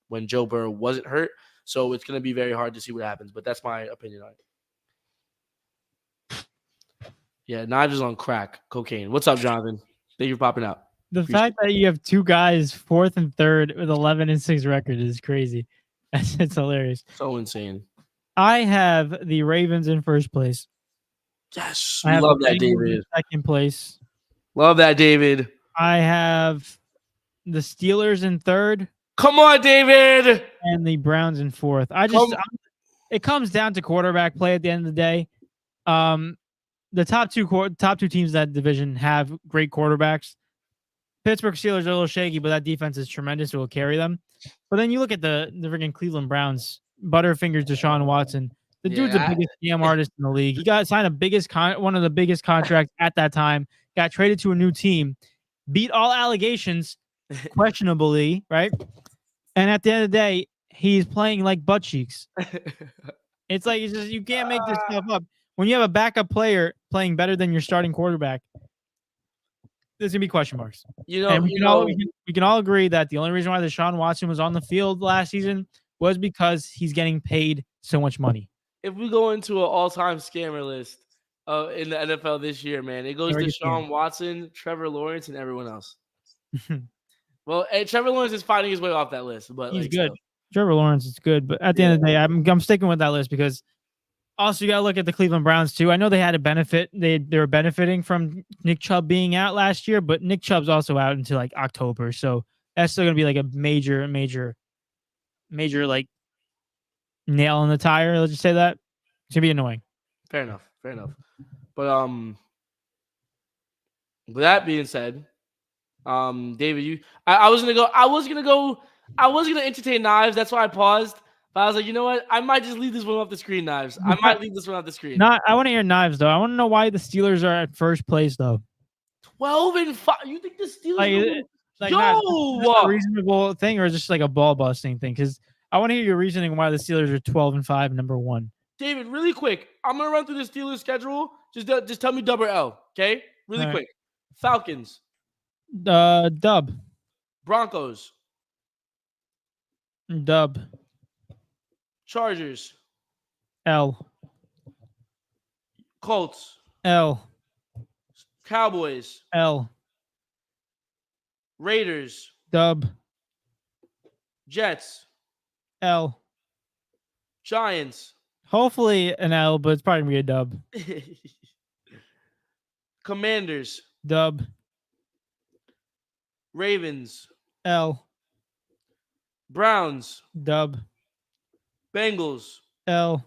when Joe Burrow wasn't hurt. So it's going to be very hard to see what happens. But that's my opinion on it. Yeah, Knives is on crack, cocaine. What's up, Jonathan? Thank you for popping out. The fact that you have two guys, fourth and third, with 11 and 6 record is crazy. It's hilarious. So insane. I have the Ravens in first place. Yes, I have love the that, Bengals David. in second place. Love that, David. I have the Steelers in third. Come on, David. And the Browns in fourth. It comes down to quarterback play at the end of the day. The top two teams in that division have great quarterbacks. Pittsburgh Steelers are a little shaky, but that defense is tremendous. It will carry them. But then you look at the freaking Cleveland Browns. Butterfingers Deshaun Watson. The dude's the biggest scam artist in the league. He got signed one of the biggest contracts at that time. Got traded to a new team. Beat all allegations, questionably, right? And at the end of the day, he's playing like butt cheeks. It's like you can't make this stuff up. When you have a backup player playing better than your starting quarterback, there's gonna be question marks. We can all agree that the only reason why Deshaun Watson was on the field last season was because he's getting paid so much money. If we go into an all-time scammer list in the NFL this year, man, it goes to Deshaun Watson, Trevor Lawrence, and everyone else. Well, Trevor Lawrence is fighting his way off that list, but he's good. Trevor Lawrence is good, but at the end of the day, I'm sticking with that list because also you got to look at the Cleveland Browns too. I know they had a benefit; they were benefiting from Nick Chubb being out last year, but Nick Chubb's also out until like October, so that's still gonna be like a major like nail in the tire. Let's just say that it's gonna be annoying. Fair enough. But with that being said, David, I was gonna entertain Knives. That's why I paused. But I was like, you know what? I might just leave this one off the screen, Knives. I might leave this one off the screen. I want to hear Knives though. I want to know why the Steelers are at first place though. 12 and 5. You think the Steelers? Is this a reasonable thing, or is this just like a ball busting thing? Because I want to hear your reasoning why the Steelers are 12 and 5, number one. David, really quick. I'm gonna run through the Steelers schedule. Just tell me W or L, okay? Really quick. Falcons. Dub. Broncos. Dub. Chargers. L. Colts. L. Cowboys. L. Raiders. Dub. Jets. L. Giants. Hopefully an L, but it's probably gonna be a dub. Commanders. Dub. Ravens. L. Browns. Dub. Bengals. L.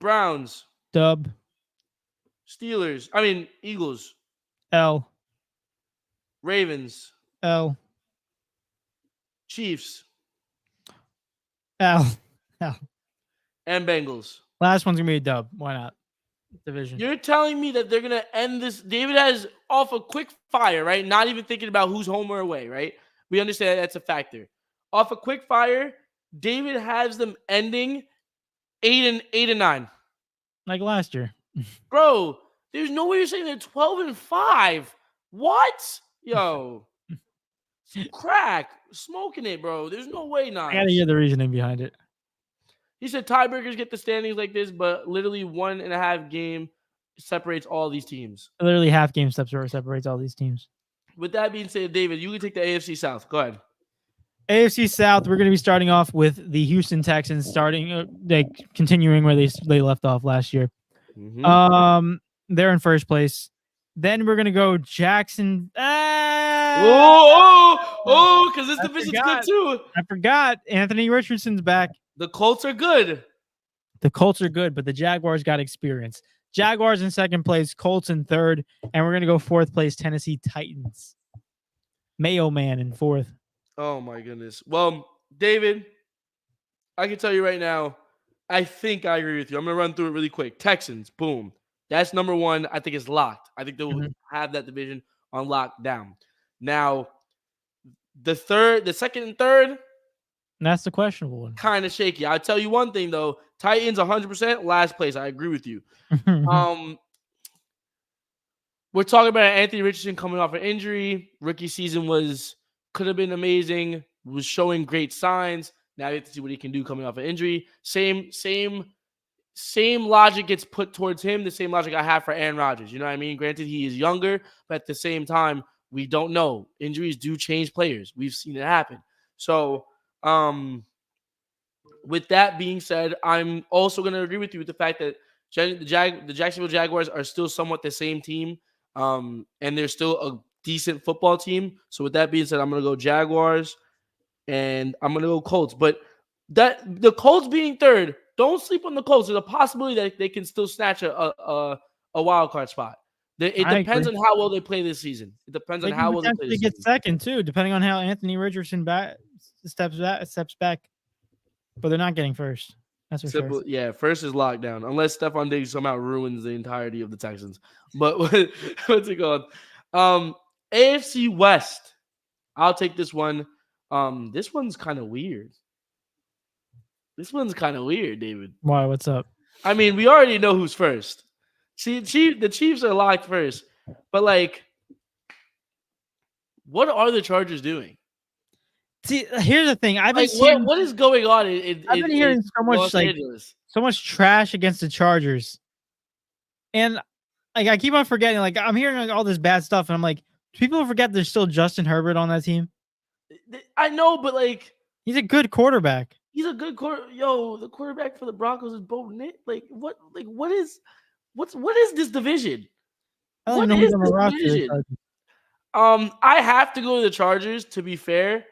Browns. Dub. Eagles. L. Ravens. L. Chiefs. L. L. And Bengals. Last one's gonna be a dub. Why not? division. You're telling me that they're gonna end this? David has off a quick fire, right? Not even thinking about who's home or away, right? We understand that's a factor. Off a quick fire, David has them ending 8-9. Like last year. Bro, there's no way you're saying they're 12-5. What? Yo, crack, smoking it, bro. There's no way not. I gotta hear the reasoning behind it. He said tiebreakers get the standings like this, but literally 1.5 game separates all these teams. Literally half game separates all these teams. With that being said, David, you can take the AFC South. Go ahead. AFC South, we're going to be starting off with the Houston Texans, continuing where they left off last year. Mm-hmm. They're in first place. Then we're going to go Jackson. Because this division's good too. I forgot. Anthony Richardson's back. The Colts are good. The Colts are good, but the Jaguars got experience. Jaguars in second place, Colts in third, and we're going to go fourth place, Tennessee Titans. Mayo Man in fourth. Oh, my goodness. Well, David, I can tell you right now, I think I agree with you. I'm going to run through it really quick. Texans, boom. That's number one. I think it's locked. I think they'll have that division on lockdown. Now, the second and third, that's the questionable one. Kind of shaky. I'll tell you one thing, though. Titans, 100%, last place. I agree with you. We're talking about Anthony Richardson coming off an injury. Rookie season could have been amazing. Was showing great signs. Now you have to see what he can do coming off an injury. Same logic gets put towards him. The same logic I have for Aaron Rodgers. You know what I mean? Granted, he is younger, but at the same time, we don't know. Injuries do change players. We've seen it happen. So, with that being said, I'm also going to agree with you with the fact that the Jacksonville Jaguars are still somewhat the same team, and they're still a decent football team. So with that being said, I'm going to go Jaguars, and I'm going to go Colts. But the Colts being third, don't sleep on the Colts. There's a possibility that they can still snatch a wild card spot. It depends on how well they play this season. It depends on how well they play this season. Get second too, depending on how Anthony Richardson steps back. But they're not getting first. That's for sure. Yeah, first is lockdown, unless Stephon Diggs somehow ruins the entirety of the Texans. But what's it called? AFC West. I'll take this one. This one's kind of weird. David. Why? What's up? I mean, we already know who's first. See, the Chiefs are locked first. But, like, what are the Chargers doing? See, here's the thing. I've been what is going on I've been hearing so much trash against the Chargers. And I keep on forgetting, I'm hearing all this bad stuff, and I'm like, people forget there's still Justin Herbert on that team. I know, but he's a good quarterback. He's a good quarterback. Yo, the quarterback for the Broncos is Bo Nick. What is this division? I don't know who's on the roster. I have to go to the Chargers, to be fair.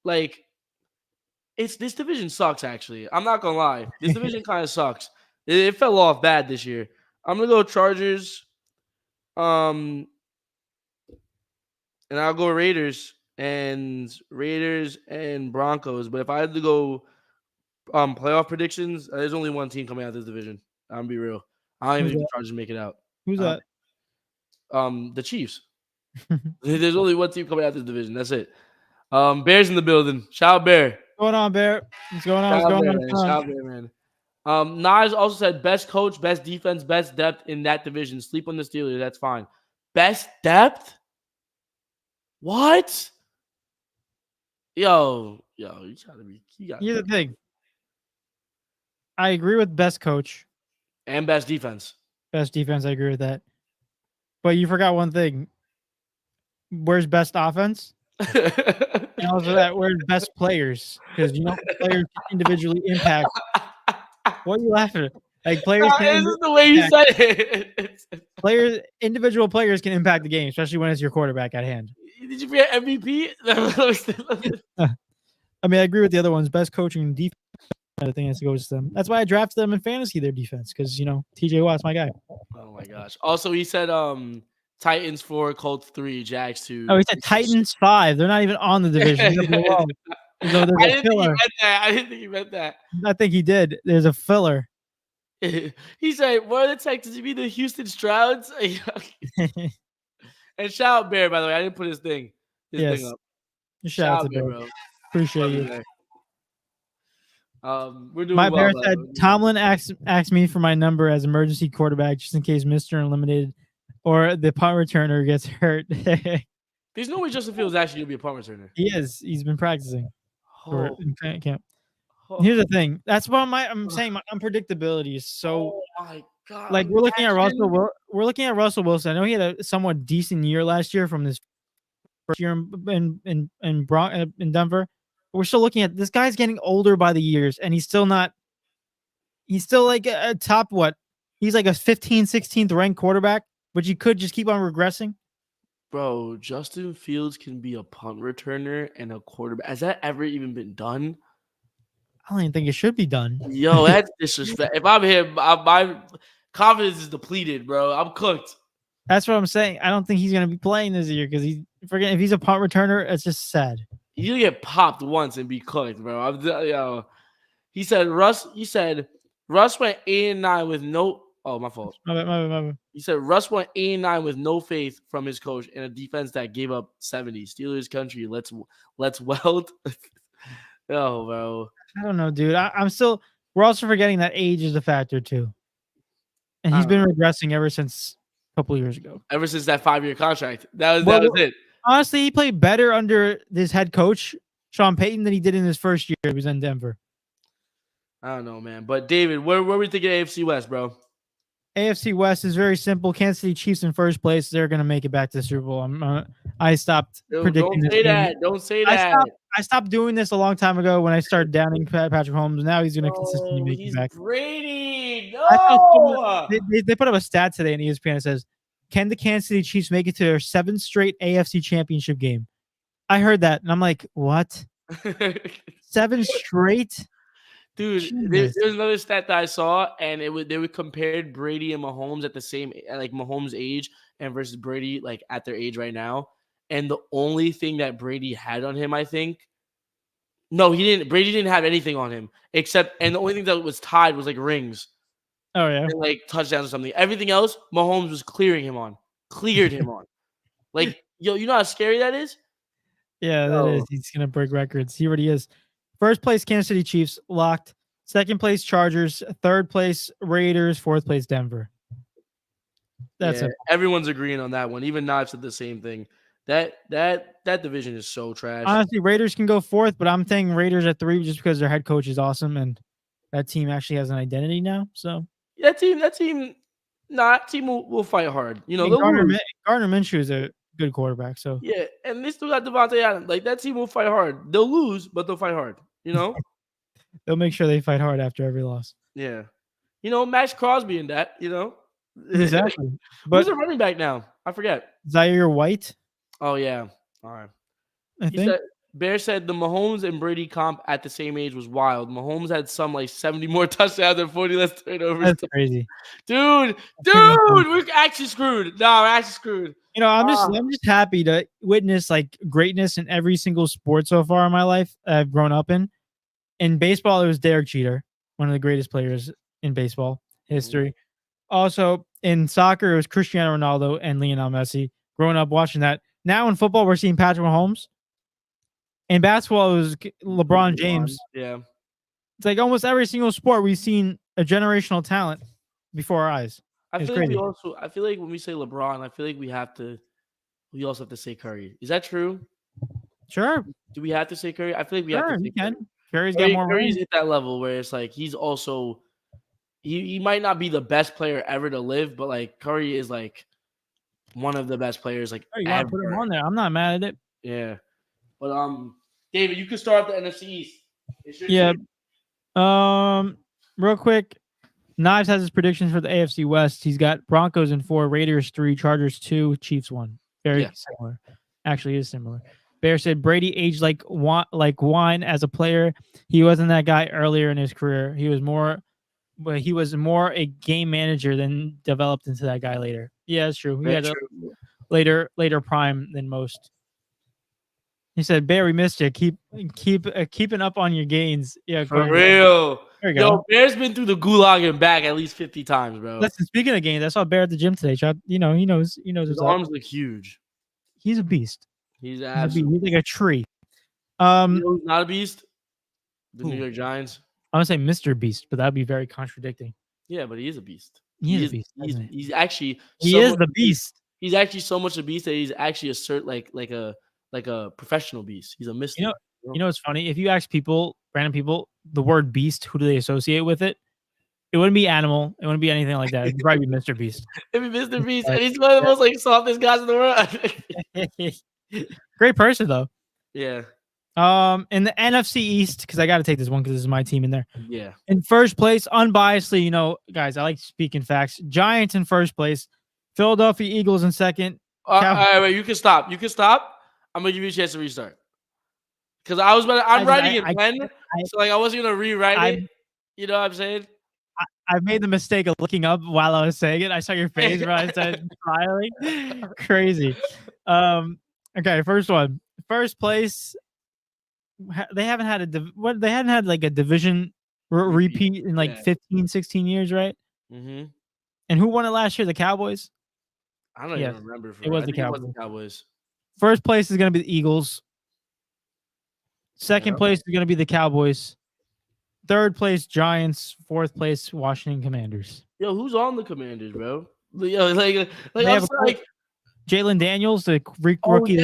This division sucks, actually. I'm not gonna lie. This division kind of sucks. It fell off bad this year. I'm gonna go Chargers. And I'll go Raiders and Broncos. But if I had to go playoff predictions, there's only one team coming out of this division. I'm gonna be real. I don't even think the Chargers make it out. Who's that? The Chiefs. There's only one team coming out of this division. That's it. Bears in the building. Shout out Bear. What's going on, Bear? What's going on? Shout out Bear, man. Nas also said best coach, best defense, best depth in that division. Sleep on the Steelers. That's fine. Best depth? What? Yo, you gotta be. Here's the thing. I agree with best coach and best defense. Best defense, I agree with that. But you forgot one thing. Where's best offense? And also that where's best players? Because players individually impact. What are you laughing at? Players. This is the way you said it. Individual players can impact the game, especially when it's your quarterback at hand. Did you forget MVP? I mean, I agree with the other ones. Best coaching and defense. I think has to go with them. That's why I drafted them in fantasy. Their defense, because TJ Watt's my guy. Oh my gosh! Also, he said Titans 4, Colts 3, Jags 2. Oh, he said Titans 5. They're not even on the division. I didn't think he meant that. I think he did. There's a filler. He said, "What are the Texans? You mean the Houston Strouds?" And shout out Bear, by the way. I didn't put his thing Yes. up. Shout out to Bear, Bear. bro. Appreciate Love you. Bear. We're doing My well. Bear by said the way. Tomlin asked me for my number as emergency quarterback just in case Mr. Unlimited or the punt returner gets hurt. There's no way Justin Fields actually gonna be a punt returner. He is. He's been practicing for Oh, in camp. oh, Here's the thing. That's why I'm saying my unpredictability is so. oh my god! Like we're looking at imagine- We're looking at Russell Wilson. I know he had a somewhat decent year last year from this first year in Denver. But we're still looking at this guy's getting older by the years, and he's still not. He's still like a top what? He's like a 15th, 16th ranked quarterback, but you could just keep on regressing. Bro, Justin Fields can be a punt returner and a quarterback. Has that ever even been done? I don't even think it should be done. Yo, that's disrespect. If I'm him, my confidence is depleted, bro. I'm cooked. That's what I'm saying. I don't think he's gonna be playing this year because if he's a punt returner, it's just sad. He's gonna get popped once and be cooked, bro. Yo. He said Russ went 8-9 with no. Oh, my fault. My bad. He said Russ went 8-9 with no faith from his coach and a defense that gave up 70. Steelers country, let's weld. Oh, bro. I don't know, dude. I'm still. We're also forgetting that age is a factor too, and he's been regressing ever since a couple of years ago. Ever since that 5-year contract, that was it. Honestly, he played better under this head coach Sean Payton than he did in his first year. He was in Denver. I don't know, man. But David, where we thinking AFC West, bro? AFC West is very simple. Kansas City Chiefs in first place. They're going to make it back to the Super Bowl. I stopped predicting Don't say that. Don't say that. I stopped doing this a long time ago when I started downing Patrick Mahomes. Now he's going to consistently make it back. Brady. No. They put up a stat today on ESPN. It says, "Can the Kansas City Chiefs make it to their 7th straight AFC Championship game?" I heard that, and I'm like, what? 7 straight? Dude, there's another stat that I saw, and they would compared Brady and Mahomes at the same, like Mahomes' age and versus Brady like at their age right now. And the only thing that Brady had on him, I think, no, he didn't. Brady didn't have anything on him and the only thing that was tied was like rings. Oh yeah, and, like touchdowns or something. Everything else, Mahomes was cleared him on. Like, yo, you know how scary that is? Yeah, that is. He's gonna break records. He already is. First place, Kansas City Chiefs locked. Second place, Chargers. Third place, Raiders. Fourth place, Denver. That's it. Everyone's agreeing on that one. Even Knives said the same thing. That division is so trash. Honestly, Raiders can go fourth, but I'm saying Raiders at 3 just because their head coach is awesome and that team actually has an identity now. So that team will fight hard. You know, Gardner Minshew is a good quarterback. So yeah, and they still got Devontae Adams. Like that team will fight hard. They'll lose, but they'll fight hard. You know, they'll make sure they fight hard after every loss. Yeah, you know, Max Crosby and that. You know, exactly. But who's a running back now? I forget. Zaire White. Oh yeah. All right. I think. Bear said the Mahomes and Brady comp at the same age was wild. Mahomes had some like 70 more touchdowns and 40 less turnovers. That's crazy. Dude, we're actually screwed. No, we're actually screwed. You know, I'm just happy to witness like greatness in every single sport so far in my life I've grown up in. In baseball, it was Derek Jeter, one of the greatest players in baseball history. Also, in soccer, it was Cristiano Ronaldo and Lionel Messi. Growing up watching that. Now in football, we're seeing Patrick Mahomes. In basketball, it was LeBron James. Yeah. It's like almost every single sport we've seen a generational talent before our eyes. I feel like when we say LeBron, I feel like we also have to say Curry. Is that true? Sure. Do we have to say Curry? I feel like we have to say Curry. Curry's got more Curry's at that level where it's like he's also he might not be the best player ever to live, but like Curry is like one of the best players like you ever. Put him on there. I'm not mad at it. Yeah. But David, you can start the NFC East. Yeah. Real quick, Knives has his predictions for the AFC West. He's got Broncos in 4, Raiders 3, Chargers 2, Chiefs 1. Very similar. Actually, is similar. Bear said Brady aged like wine as a player. He wasn't that guy earlier in his career. He was more a game manager than developed into that guy later. Yeah, that's true. He had a later prime than most. He said, "Bear, we missed you. Keep keeping up on your gains." Yeah, for real. There you go. Yo, Bear's been through the gulag and back at least 50 times, bro. Listen, speaking of games, I saw Bear at the gym today. He knows His what's up. arms look huge. He's a beast. He's He's absolutely. He's like a tree. You know who's not a beast? The Who? New York Giants. I want to say Mr. Beast, but that'd be very contradicting. Yeah, but he is a beast. He is a beast. He's actually He so is much the a beast. He's actually so much a beast that he's actually like a professional beast. He's a mystery. You know what's funny? If you ask random people, the word beast, who do they associate with it? It wouldn't be animal. It wouldn't be anything like that. It'd probably be Mr. Beast. It'd be Mr. Beast, and he's one of the most like softest guys in the world. Great person though. Yeah. In the NFC East, because I got to take this one because this is my team in there. Yeah. In first place, unbiasedly, guys, I like speaking facts. Giants in first place, Philadelphia Eagles in second. All right, wait, you can stop. I'm gonna give you a chance to restart. Because I'm writing it when, so like I wasn't gonna rewrite it. You know what I'm saying? I made the mistake of looking up while I was saying it. I saw your face when I said smiling. Crazy. Okay, first one. First place. They haven't had they hadn't had like a division repeat in like 15, 16 years, right? Mm-hmm. And who won it last year? The Cowboys? I don't even remember. It was the Cowboys. First place is going to be the Eagles. Second place is going to be the Cowboys. Third place, Giants. Fourth place, Washington Commanders. Yo, who's on the Commanders, bro? Yo, like Jalen Daniels, the rookie.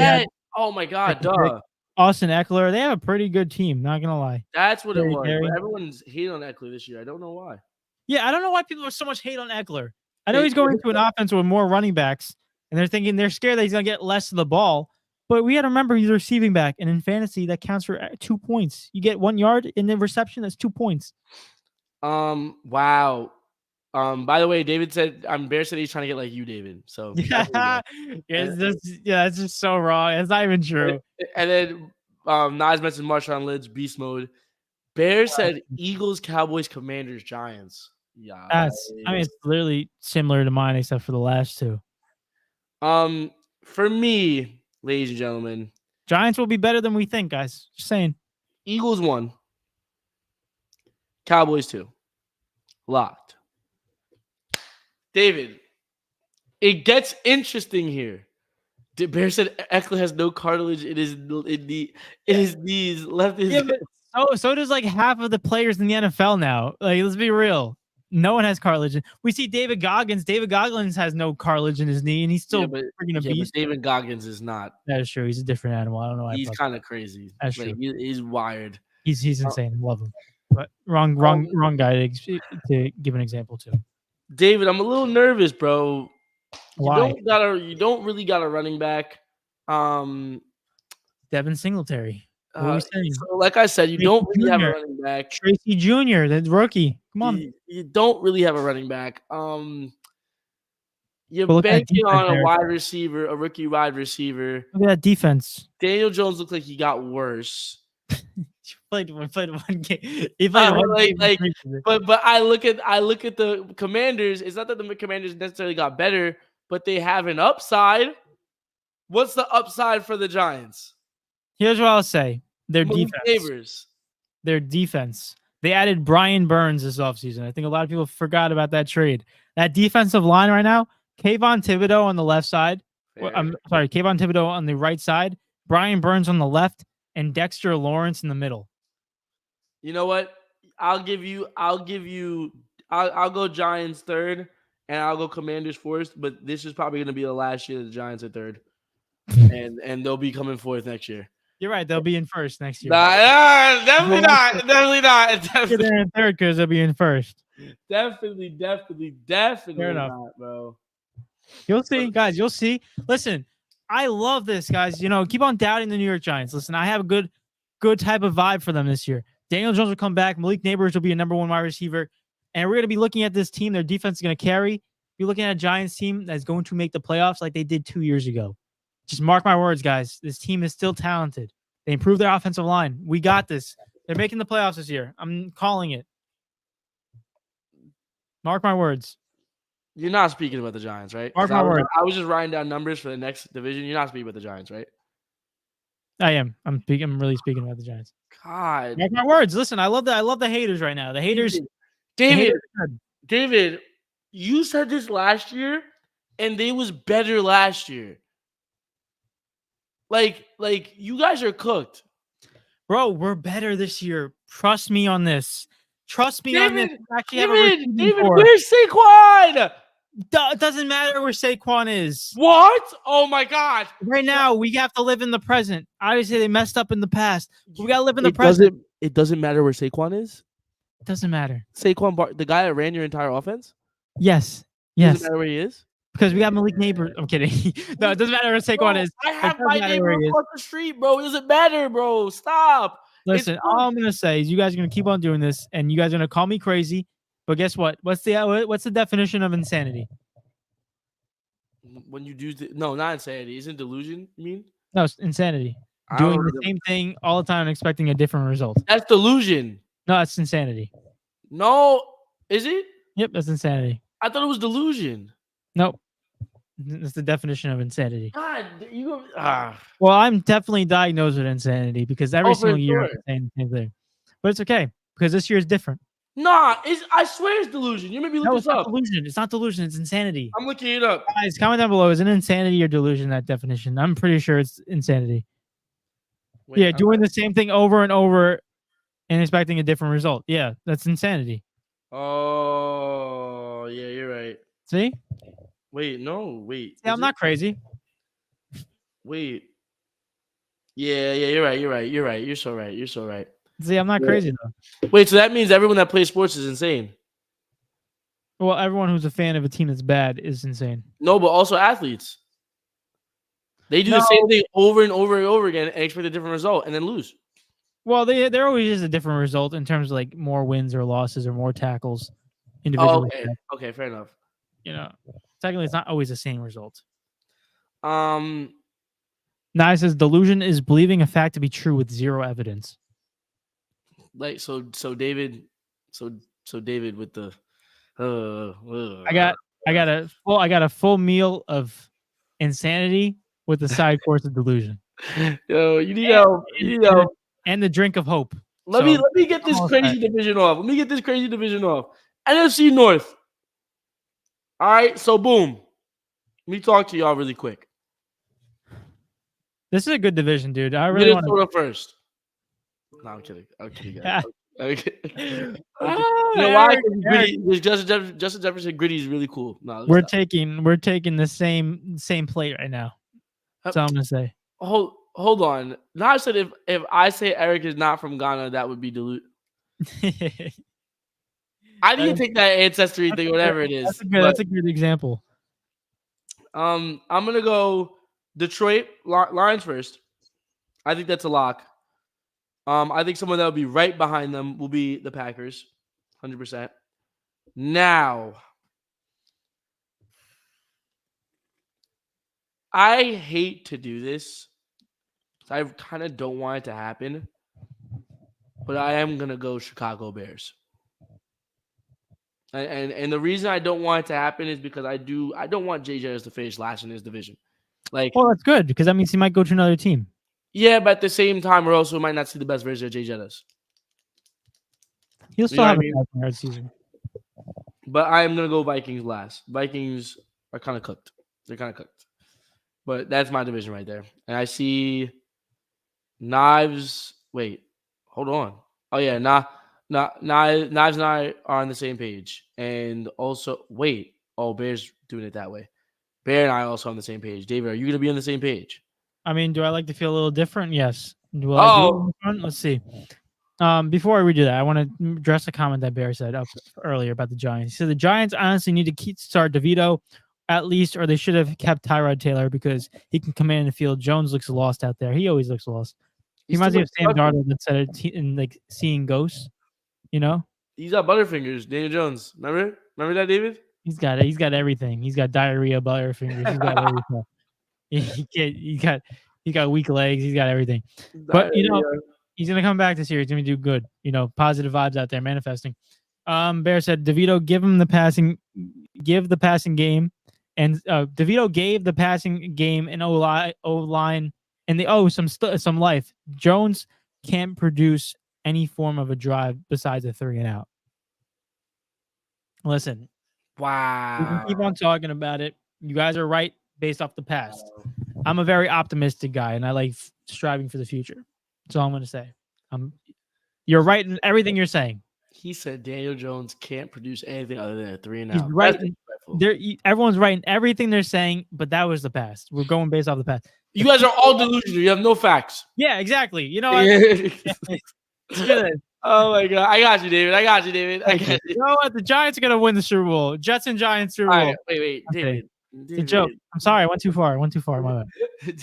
Oh my God, duh. Austin Eckler. They have a pretty good team, not going to lie. That's what it was. But everyone's hating on Eckler this year. I don't know why. Yeah, I don't know why people are so much hate on Eckler. I know he's going to an offense with more running backs, and they're scared that he's going to get less of the ball. But we got to remember he's a receiving back, and in fantasy, that counts for 2 points. You get 1 yard in the reception, that's 2 points. Wow. By the way, David said, Bear said he's trying to get like you, David. So it's just so wrong. It's not even true. And then Nas mentioned Marshawn Lynch, beast mode. Bear said Eagles, Cowboys, Commanders, Giants. Yeah. It's literally similar to mine, except for the last two. For me, ladies and gentlemen, Giants will be better than we think, guys. Just saying. Eagles 1. Cowboys 2. Locked. David, it gets interesting here. Bear said Eckler has no cartilage in his knees. Left his. Yeah, so does like half of the players in the NFL now. Like, let's be real. No one has cartilage. We see David Goggins. David Goggins has no cartilage in his knee, and he's still freaking a beast. But David Goggins is not. That is true. He's a different animal. I don't know why. He's kind of crazy. That's true. He's wired. He's insane. Love him. But wrong guy to give an example to. David, I'm a little nervous, bro. Why? You don't really got a running back. Devin Singletary. What are you saying? So like I said, you don't really have a running back. Tracy Jr., the rookie. Come on. You don't really have a running back. You're banking on a wide receiver, a rookie wide receiver. Look at that defense. Daniel Jones looks like he got worse. He played one game. He played one game. But I look at the Commanders. It's not that the Commanders necessarily got better, but they have an upside. What's the upside for the Giants? Here's what I'll say. Their defense. Their defense. They added Brian Burns this offseason. I think a lot of people forgot about that trade. That defensive line right now, Kayvon Thibodeau on the left side. Kayvon Thibodeau on the right side, Brian Burns on the left, and Dexter Lawrence in the middle. You know what? I'll go Giants third, and I'll go Commanders fourth, but this is probably going to be the last year the Giants are third. and they'll be coming fourth next year. You're right. They'll be in first next year. Definitely not. They're in third because they'll be in first. Definitely not, bro. You'll see, guys. You'll see. Listen, I love this, guys. Keep on doubting the New York Giants. Listen, I have a good type of vibe for them this year. Daniel Jones will come back. Malik Neighbors will be a number 1 wide receiver. And we're going to be looking at this team. Their defense is going to carry. You're looking at a Giants team that's going to make the playoffs like they did 2 years ago. Just mark my words, guys. This team is still talented. They improved their offensive line. We got this. They're making the playoffs this year. I'm calling it. Mark my words. You're not speaking about the Giants, right? Mark my words. I was just writing down numbers for the next division. You're not speaking about the Giants, right? I am. I'm really speaking about the Giants. God, Mark my words. Listen, I love the haters right now. The haters. David, the David, haters are good. David, you said this last year, and they was better last year. Like you guys are cooked. Bro, we're better this year. Trust me on this. Trust me on this. David, We actually have a receiving David, core. where's Saquon? It doesn't matter where Saquon is. What? Oh my God! Right now, we have to live in the present. Obviously, they messed up in the past. But we got to live in the present. It doesn't matter where Saquon is. It doesn't matter. Saquon, the guy that ran your entire offense. Yes. Doesn't matter where he is. Because we got Malik Neighbor. I'm kidding. No, it doesn't matter where Saquon is. I have my neighbor across the street, bro. It doesn't matter, bro. Stop. Listen, all I'm gonna say is you guys are gonna keep on doing this, and you guys are gonna call me crazy. But guess what? What's the definition of insanity? When you do no, not insanity. Isn't delusion? You mean? No, it's insanity. Doing the same thing all the time and expecting a different result. That's delusion. No, that's insanity. No, is it? Yep, that's insanity. I thought it was delusion. Nope. That's the definition of insanity. God, Well, I'm definitely diagnosed with insanity because every single year I'm saying the same thing. But it's okay because this year is different. Nah, I swear it's delusion. You made me look this up. Delusion. It's not delusion. It's insanity. I'm looking it up. Guys, comment down below. Is it insanity or delusion, that definition? I'm pretty sure it's insanity. Wait, yeah, doing the same thing over and over and expecting a different result. Yeah, that's insanity. Oh, yeah, you're right. See? Wait, no, wait. Yeah, I'm not crazy. Wait. Yeah, you're right. You're so right. See, I'm not crazy though. Wait, so that means everyone that plays sports is insane. Well, everyone who's a fan of a team that's bad is insane. No, but also athletes. They do the same thing over and over and over again and expect a different result and then lose. Well, there always is a different result in terms of like more wins or losses or more tackles individually. Oh, okay, fair enough. You know, technically, it's not always the same result. Now it says delusion is believing a fact to be true with zero evidence. Like so David with the I got a full meal of insanity with the side course of delusion. Yo, you need help. And the drink of hope. Let me get this crazy division off. NFC North. All right, so boom. Let me talk to y'all really quick. This is a good division, dude. I really want to first. No, I'm kidding. Guys. You know why? Justin Jefferson Gritty is really cool. No, we're taking the same plate right now. That's all I'm gonna say. Hold on. Now I said if I say Eric is not from Ghana, that would be delusion. I need to take that ancestry thing, whatever it is. That's a good example. I'm gonna go Detroit Lions first. I think that's a lock. I think someone that will be right behind them will be the Packers, 100%. Now, I hate to do this. I kind of don't want it to happen, but I am gonna go Chicago Bears. And the reason I don't want it to happen is because I don't want Jay Jettis to finish last in his division. Well, that's good because that means he might go to another team. Yeah, but at the same time, we also might not see the best version of Jay Jettis. He'll still have a hard season. But I am gonna go Vikings last. Vikings are kind of cooked. They're kind of cooked. But that's my division right there. And I see Knives. Wait, hold on. Oh yeah, Knives and I are on the same page. And also, Bear's doing it that way. Bear and I are also on the same page. David, are you gonna be on the same page? I mean, do I like to feel a little different? Yes. Let's see. Before I redo that, I want to address a comment that Bear said up earlier about the Giants. He said the Giants honestly need to start DeVito at least, or they should have kept Tyrod Taylor because he can command the field. Jones looks lost out there. He always looks lost. He reminds me of Sam Darnold that said it in like seeing ghosts. You know, he's got Butterfingers. Daniel Jones, remember that, David? He's got it. He's got everything. He's got diarrhea, Butterfingers. He's got everything. He got weak legs. He's got everything. But he's gonna come back this year. He's gonna do good. Positive vibes out there manifesting. Bear said DeVito give the passing game, and DeVito gave the passing game and O line and some life. Jones can't produce any form of a drive besides a 3 and out. Listen, we can Wow. keep on talking about it. You guys are right based off the past. I'm a very optimistic guy, and I like striving for the future. That's all I'm going to say. You're right in everything you're saying. He said Daniel Jones can't produce anything other than a 3 and He's out. right. That's disrespectful. Everyone's right in everything they're saying, but that was the past. We're going based off the past. You guys are all delusional. You have no facts. Yeah, exactly. You know what? Let's do this. Oh my god. I got you, David. I got you. You know what? The Giants are going to win the Super Bowl. Jets and Giants Super Bowl. All right, wait, Okay. David. It's a joke. I'm sorry. I went too far. My bad.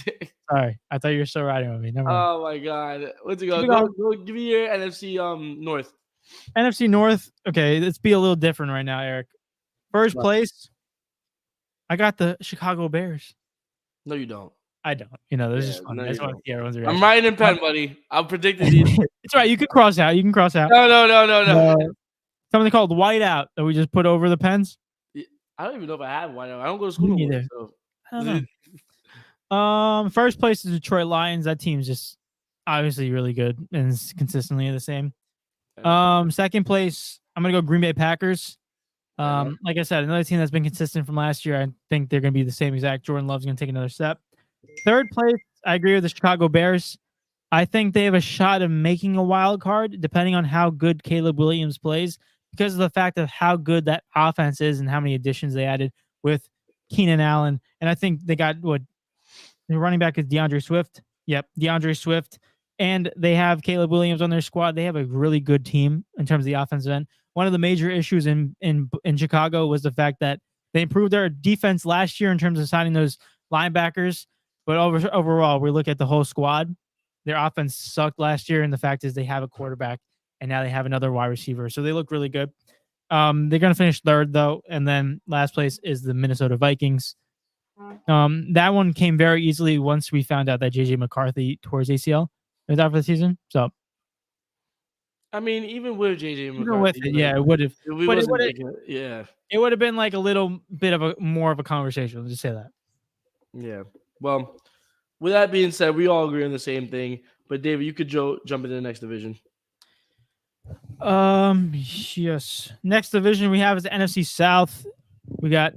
Sorry. I thought you were still riding with me. Never mind. Oh my god. What's it Keep it go? Go give me your NFC North. NFC North. Okay, let's be a little different right now, Eric. First place, I got the Chicago Bears. No, you don't. I don't. You know, this Yeah, is fun. no, I just you want to see everyone's I'm reaction. writing in pen, buddy. I'm predicting these. It's right. You can cross out. No. Something called whiteout that we just put over the pens. I don't even know if I have one. I don't go to school Me no more. neither. So. I don't know. First place is Detroit Lions. That team's just obviously really good and is consistently the same. Second place, I'm gonna go Green Bay Packers. Like I said, another team that's been consistent from last year. I think they're gonna be the same exact. Jordan Love's gonna take another step. Third place, I agree with the Chicago Bears. I think they have a shot of making a wild card, depending on how good Caleb Williams plays, because of the fact of how good that offense is and how many additions they added with Keenan Allen. And I think they got the running back is DeAndre Swift. Yep, DeAndre Swift. And they have Caleb Williams on their squad. They have a really good team in terms of the offensive end. One of the major issues in Chicago was the fact that they improved their defense last year in terms of signing those linebackers. But overall, we look at the whole squad. Their offense sucked last year, and the fact is they have a quarterback, and now they have another wide receiver. So they look really good. They're going to finish third, though. And then last place is the Minnesota Vikings. That one came very easily once we found out that J.J. McCarthy tore his ACL. It was out for the season. So, I mean, even with JJ McCarthy, even with it, yeah, it would have. Yeah. It would have been like a little bit of more of a conversation. Let's just say that. Yeah. Well, with that being said, we all agree on the same thing. But David, you could jump into the next division. Yes. Next division we have is the NFC South. We got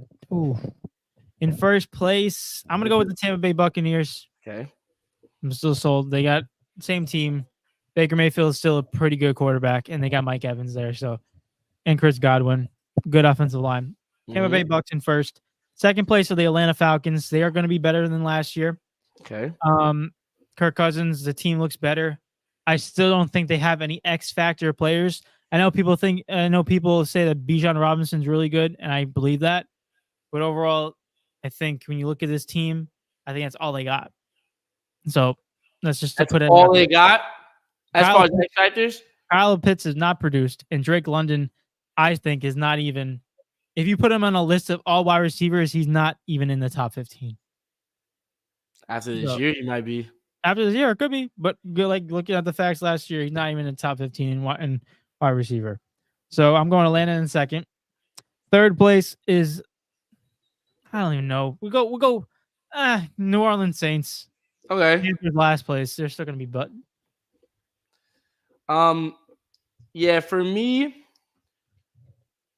in first place. I'm gonna go with the Tampa Bay Buccaneers. Okay. I'm still sold. They got same team. Baker Mayfield is still a pretty good quarterback, and they got Mike Evans there. So, and Chris Godwin, good offensive line. Tampa Bay Bucs in first. Second place are the Atlanta Falcons. They are going to be better than last year. Okay. Kirk Cousins, the team looks better. I still don't think they have any X factor players. I know people say that Bijan Robinson's really good, and I believe that. But overall, I think when you look at this team, I think that's all they got. So that's just to put it. All they got as far as X factors. Kyle Pitts is not produced, and Drake London, I think, is not even. If you put him on a list of all wide receivers, he's not even in the top 15. After this year, he might be. After this year, it could be, but like looking at the facts last year, he's not even in the top 15 in wide receiver. So I'm going Atlanta in second. Third place is I don't even know. We'll go New Orleans Saints. Okay. Panthers last place. They're still gonna be butt. Yeah, for me,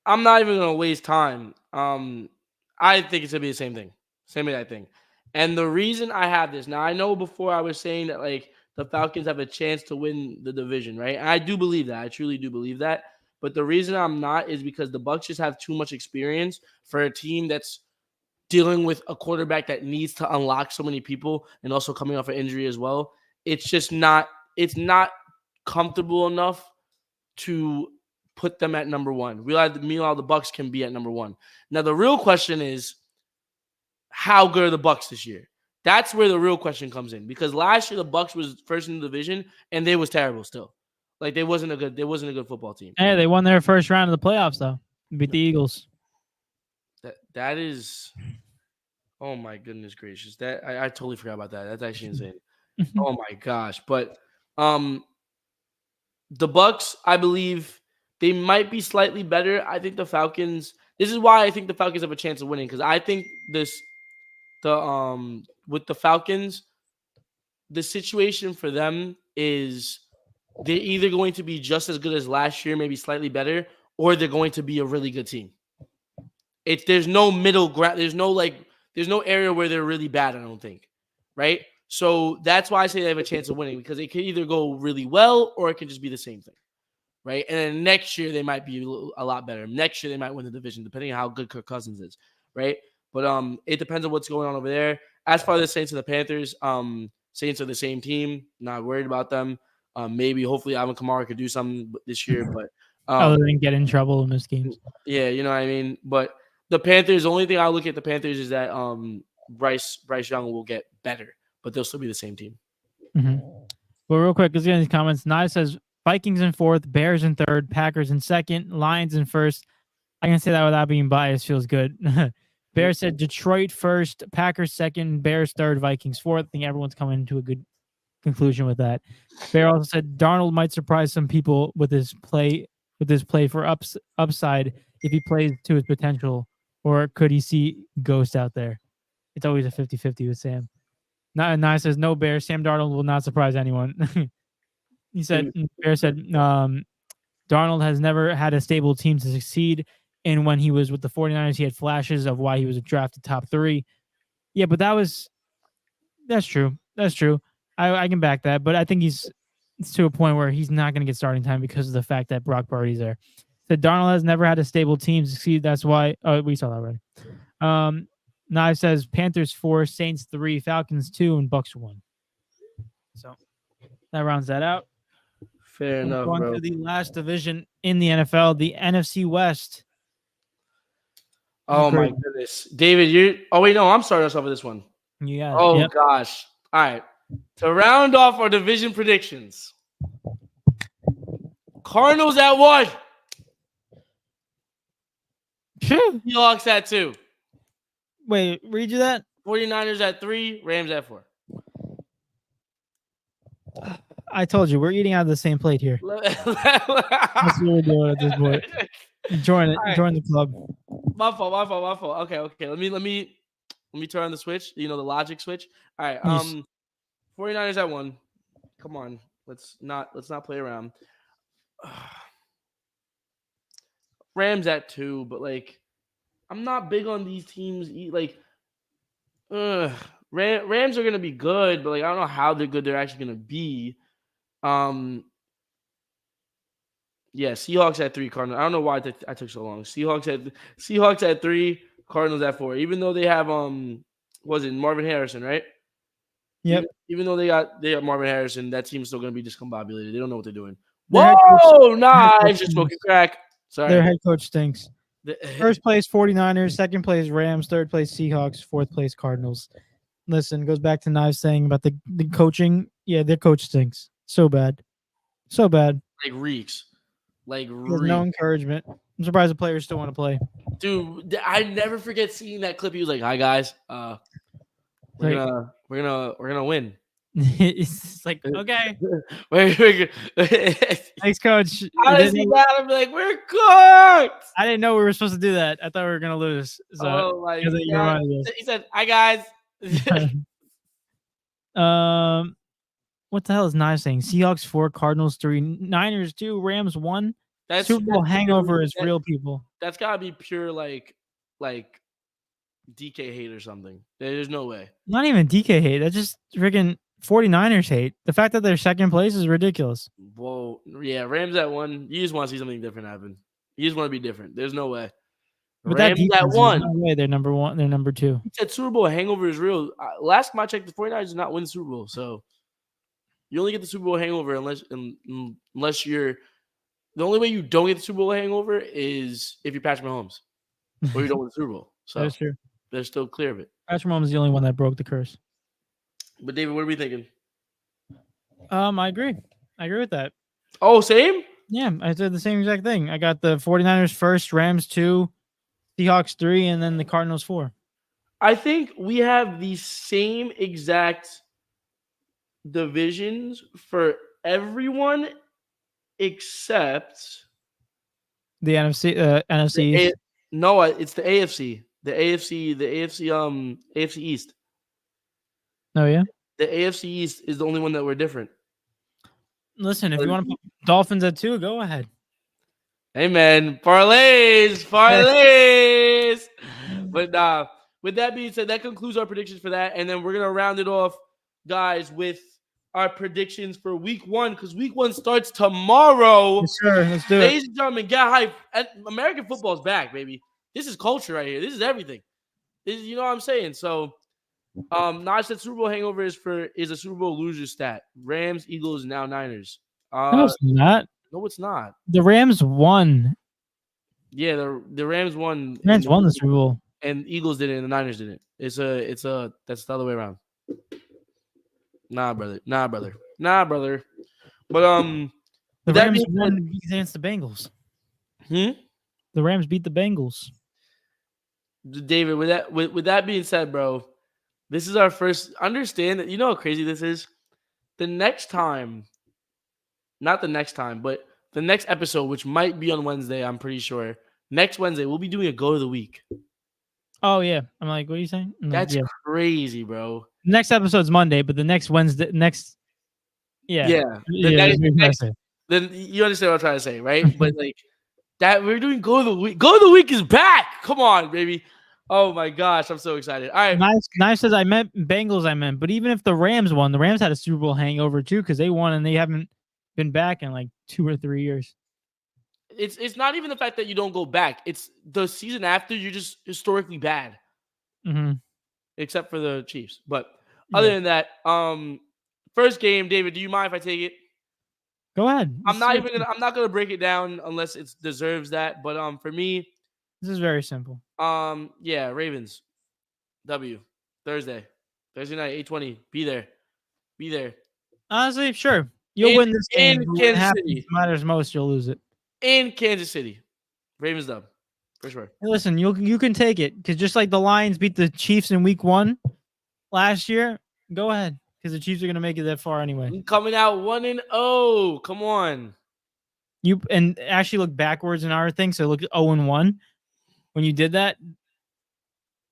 I'm not even gonna waste time. I think it's gonna be the same thing. Same exact thing. And the reason I have this now, I know before I was saying that like the Falcons have a chance to win the division, right? And I do believe that. I truly do believe that. But the reason I'm not is because the Bucs just have too much experience for a team that's dealing with a quarterback that needs to unlock so many people and also coming off an injury as well. It's just not. It's not comfortable enough to put them at number one. Meanwhile, the Bucs can be at number one. Now, the real question is, how good are the Bucs this year? That's where the real question comes in. Because last year the Bucs was first in the division and they was terrible still. Like they wasn't a good football team. Hey, they won their first round of the playoffs though. Beat the Eagles. That is, oh my goodness gracious. That I totally forgot about that. That's actually insane. Oh my gosh. But the Bucs, I believe they might be slightly better. I think the Falcons. This is why I think the Falcons have a chance of winning, because I think with the Falcons, the situation for them is they're either going to be just as good as last year, maybe slightly better, or they're going to be a really good team. There's no middle ground. There's no area where they're really bad, I don't think. Right? So that's why I say they have a chance of winning, because it can either go really well or it can just be the same thing. Right? And then next year they might be a lot better. Next year they might win the division, depending on how good Kirk Cousins is. Right? But it depends on what's going on over there. As far as the Saints and the Panthers, Saints are the same team. Not worried about them. Maybe hopefully Alvin Kamara could do something this year, but other than get in trouble in those games. Yeah, you know what I mean. But the Panthers, the only thing I look at the Panthers is that Bryce Young will get better, but they'll still be the same team. Mm-hmm. Well, real quick, let's get in these comments. Nye says Vikings in 4th, Bears in 3rd, Packers in 2nd, Lions in 1st. I can say that without being biased. Feels good. Bear said Detroit 1st, Packers 2nd, Bears 3rd, Vikings 4th. I think everyone's coming to a good conclusion with that. Bear also said Darnold might surprise some people with his play for upside if he plays to his potential, or could he see ghost out there? It's always a 50-50 with Sam. Nye says no, Bear. Sam Darnold will not surprise anyone. Bear said Darnold has never had a stable team to succeed. And when he was with the 49ers, he had flashes of why he was drafted top 3. Yeah, but that's true. That's true. I can back that, but I think it's to a point where he's not going to get starting time because of the fact that Brock Purdy's there. Said Darnold has never had a stable team to succeed. That's why. Oh, we saw that already. Knives says Panthers 4, Saints 3, Falcons 2, and Bucks 1. So that rounds that out. Fair enough, going bro. to the last division in the NFL, the NFC West. Oh my goodness, David, oh wait, no, I'm starting us off with this one. Yeah. Oh gosh. All right. To round off our division predictions, Cardinals at 1. Seahawks at 2. Wait, read you that? 49ers at 3, Rams at 4. I told you, we're eating out of the same plate here. That's what we're doing at this point. Join it. Right. Join the club. My fault. Okay. Let me turn on the switch. You know, the logic switch. All right. 49ers at 1. Come on. Let's not play around. Rams at 2, but like I'm not big on these teams. Like Rams are gonna be good, but like I don't know how good they're actually gonna be. Yeah, Seahawks at 3, Cardinals. I don't know why I took so long. Seahawks at 3, Cardinals at 4. Even though they have was it Marvin Harrison, right? Yep. Even though they got Marvin Harrison, that team's still gonna be discombobulated. They don't know what they're doing. Whoa, nice, just smoking crack. Sorry. Their head coach stinks. First place 49ers, second place Rams, third place Seahawks, fourth place Cardinals. Listen, goes back to Knives saying about the coaching. Yeah, their coach stinks. So bad. Like reeks. There's no encouragement. I'm surprised the players still want to play. Dude, I never forget seeing that clip. He was like, "Hi guys, we're gonna win." It's like, okay. Thanks, coach. I didn't see that. I'm like, we're cooked. I didn't know we were supposed to do that. I thought we were gonna lose. So, he said, "Hi guys." What the hell is Knives saying? Seahawks 4, Cardinals 3, Niners 2, Rams 1. Super Bowl hangover is real, people. That's gotta be pure like DK hate or something. There's no way. Not even DK hate. That's just freaking 49ers hate. The fact that they're second place is ridiculous. Whoa. Yeah, Rams at 1. You just want to see something different happen. You just want to be different. There's no way. But Rams at 1. No way. They're number 1. They're number 2. He said Super Bowl hangover is real. Last time I checked, the 49ers did not win the Super Bowl. So you only get the Super Bowl hangover unless you're – the only way you don't get the Super Bowl hangover is if you're Patrick Mahomes or you don't win the Super Bowl. So that's true. They're still clear of it. Patrick Mahomes is the only one that broke the curse. But David, what are we thinking? I agree. I agree with that. Oh, same? Yeah, I said the same exact thing. I got the 49ers first, Rams 2, Seahawks 3, and then the Cardinals 4. I think we have the same exact divisions for everyone except the NFC. No, it's the AFC. The AFC East. Oh yeah. The AFC East is the only one that we're different. Listen, if you want to put Dolphins at 2, go ahead. Hey man, parlays. But with that being said, that concludes our predictions for that, and then we're gonna round it off, guys, with our predictions for Week 1 because Week 1 starts tomorrow. Yes, sir. Let's do it. Ladies and gentlemen, get hype. American football's back, baby. This is culture right here. This is everything. You know what I'm saying? So, Naj said Super Bowl hangover is a Super Bowl loser stat. Rams, Eagles, now Niners. No, it's not. No, it's not. The Rams won. Yeah, the Rams won. The Rams won the Super Bowl, and Eagles didn't, and the Niners didn't. That's the other way around. Nah, brother. But the Rams won against the Bengals. The Rams beat the Bengals. David, with that being said, bro, this is our first. Understand that you know how crazy this is. The next time, not the next time, but the next episode, which might be on Wednesday, I'm pretty sure. Next Wednesday, we'll be doing a go of the week. Oh yeah, I'm like, what are you saying? That's crazy, bro. Next episode's Monday, but the next Wednesday, then you understand what I'm trying to say, right? But like that, we're doing go of the week. Go of the week is back. Come on, baby. Oh my gosh, I'm so excited. All right, Nice says I meant Bengals. But even if the Rams won, the Rams had a Super Bowl hangover too because they won and they haven't been back in like 2 or 3 years. It's not even the fact that you don't go back. It's the season after you're just historically bad. Mm-hmm. Except for the Chiefs. But other than that, first game, David, do you mind if I take it? Go ahead. I'm not gonna break it down unless it deserves that. But for me, this is very simple. Ravens. W. Thursday night, 8:20. Be there. Honestly, sure. You'll win this game. In Kansas City. Matters most, you'll lose it. In Kansas City. Ravens dub. For sure. Hey, listen, you can take it because just like the Lions beat the Chiefs in Week 1 last year, go ahead because the Chiefs are gonna make it that far anyway. Coming out 1-0. Come on. You and actually look backwards in our thing, so look 0-1. When you did that,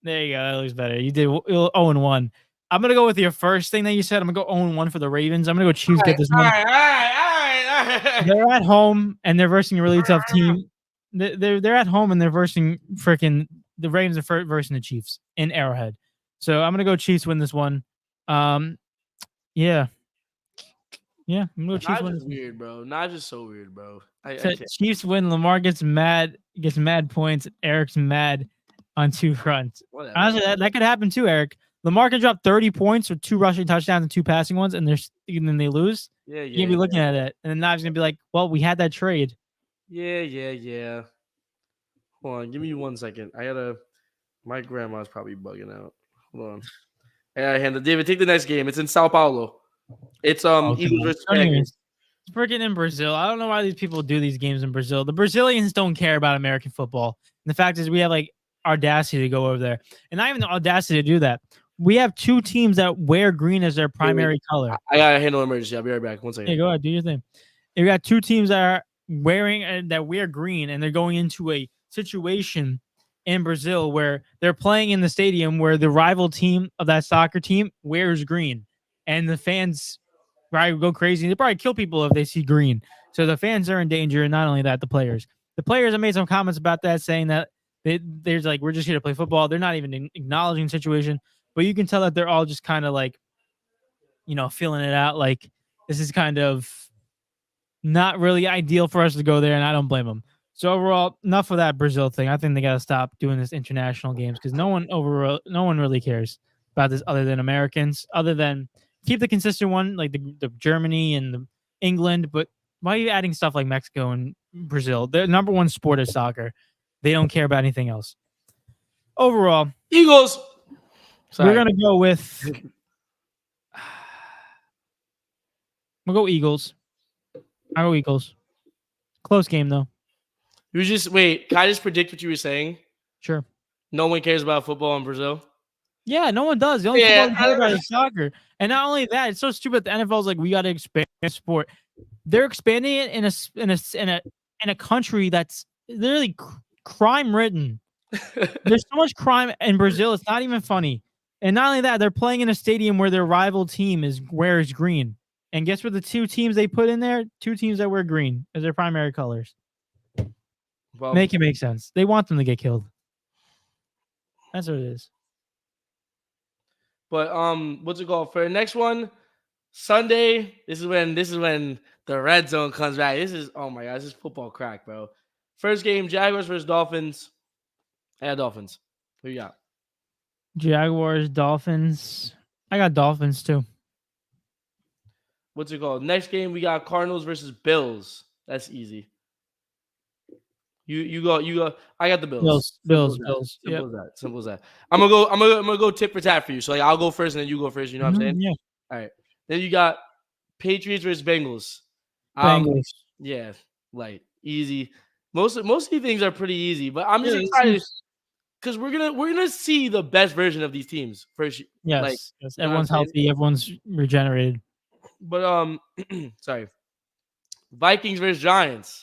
there you go. That looks better. You did 0-1. I'm gonna go with your first thing that you said. I'm gonna go 0-1 for the Ravens. I'm gonna go Chiefs get this one. All right. They're at home and they're versing a really tough team. They're at home and they're versing the Ravens are versing the Chiefs in Arrowhead. So I'm gonna go Chiefs win this one. Yeah. I'm gonna go Chiefs win. Weird, bro. Not just so weird, bro. Chiefs win. Lamar gets mad points. Eric's mad on 2 fronts. Whatever. Honestly, that could happen too, Eric. Lamar can drop 30 points with 2 rushing touchdowns and 2 passing ones, and then they lose. Yeah. You're gonna be looking at it, and then Nav's gonna be like, "Well, we had that trade." Yeah. Hold on, give me 1 second. My grandma's probably bugging out. Hold on. I gotta handle David. Take the next game. It's in Sao Paulo. It's Eagles versus Packers. It's freaking in Brazil. I don't know why these people do these games in Brazil. The Brazilians don't care about American football. And the fact is, we have like audacity to go over there, and not even the audacity to do that. We have 2 teams that wear green as their primary color. I gotta handle emergency. I'll be right back. 1 second. Yeah, go ahead. Do your thing. You got 2 teams that are that wear green, and they're going into a situation in Brazil where they're playing in the stadium where the rival team of that soccer team wears green, and the fans probably go crazy. They probably kill people if they see green. So the fans are in danger, and not only that, the players. The players have made some comments about that, saying that they're like, we're just here to play football. They're not even acknowledging the situation. But you can tell that they're all just kind of like, feeling it out. Like, this is kind of not really ideal for us to go there, and I don't blame them. So overall, enough of that Brazil thing. I think they got to stop doing this international games because no one really cares about this other than Americans, other than keep the consistent one, like the Germany and the England. But why are you adding stuff like Mexico and Brazil? Their number one sport is soccer. They don't care about anything else. Overall, Eagles. We're going to go with... We'll go Eagles. I'll go Eagles. Close game, though. Wait, can I just predict what you were saying? Sure. No one cares about football in Brazil? Yeah, no one does. The only football they care about is soccer. And not only that, it's so stupid. The NFL's like, we got to expand sport. They're expanding it in a country that's literally crime ridden. There's so much crime in Brazil. It's not even funny. And not only that, they're playing in a stadium where their rival team wears green. And guess what? The two teams they put in there, two teams that wear green as their primary colors. Well, Make it make sense. They want them to get killed. That's what it is. But what's it called for the next one? Sunday. This is when the red zone comes back. This is oh my god, this is football crack, bro. First game, Jaguars versus Dolphins. I got Dolphins. Who you got? Jaguars, Dolphins. I got Dolphins too. What's it called? Next game, we got Cardinals versus Bills. That's easy. You go. I got the Bills. Bills. Simple as that. Simple as that. I'm gonna go tip for tat for you. So like I'll go first and then you go first. You know what I'm saying? Yeah. All right. Then you got Patriots versus Bengals. Bengals. Yeah, light, easy. Most of these things are pretty easy, but I'm just excited because we're gonna see the best version of these teams first. Yes, like, yes. Everyone's healthy. Everyone's regenerated. But sorry, Vikings versus Giants.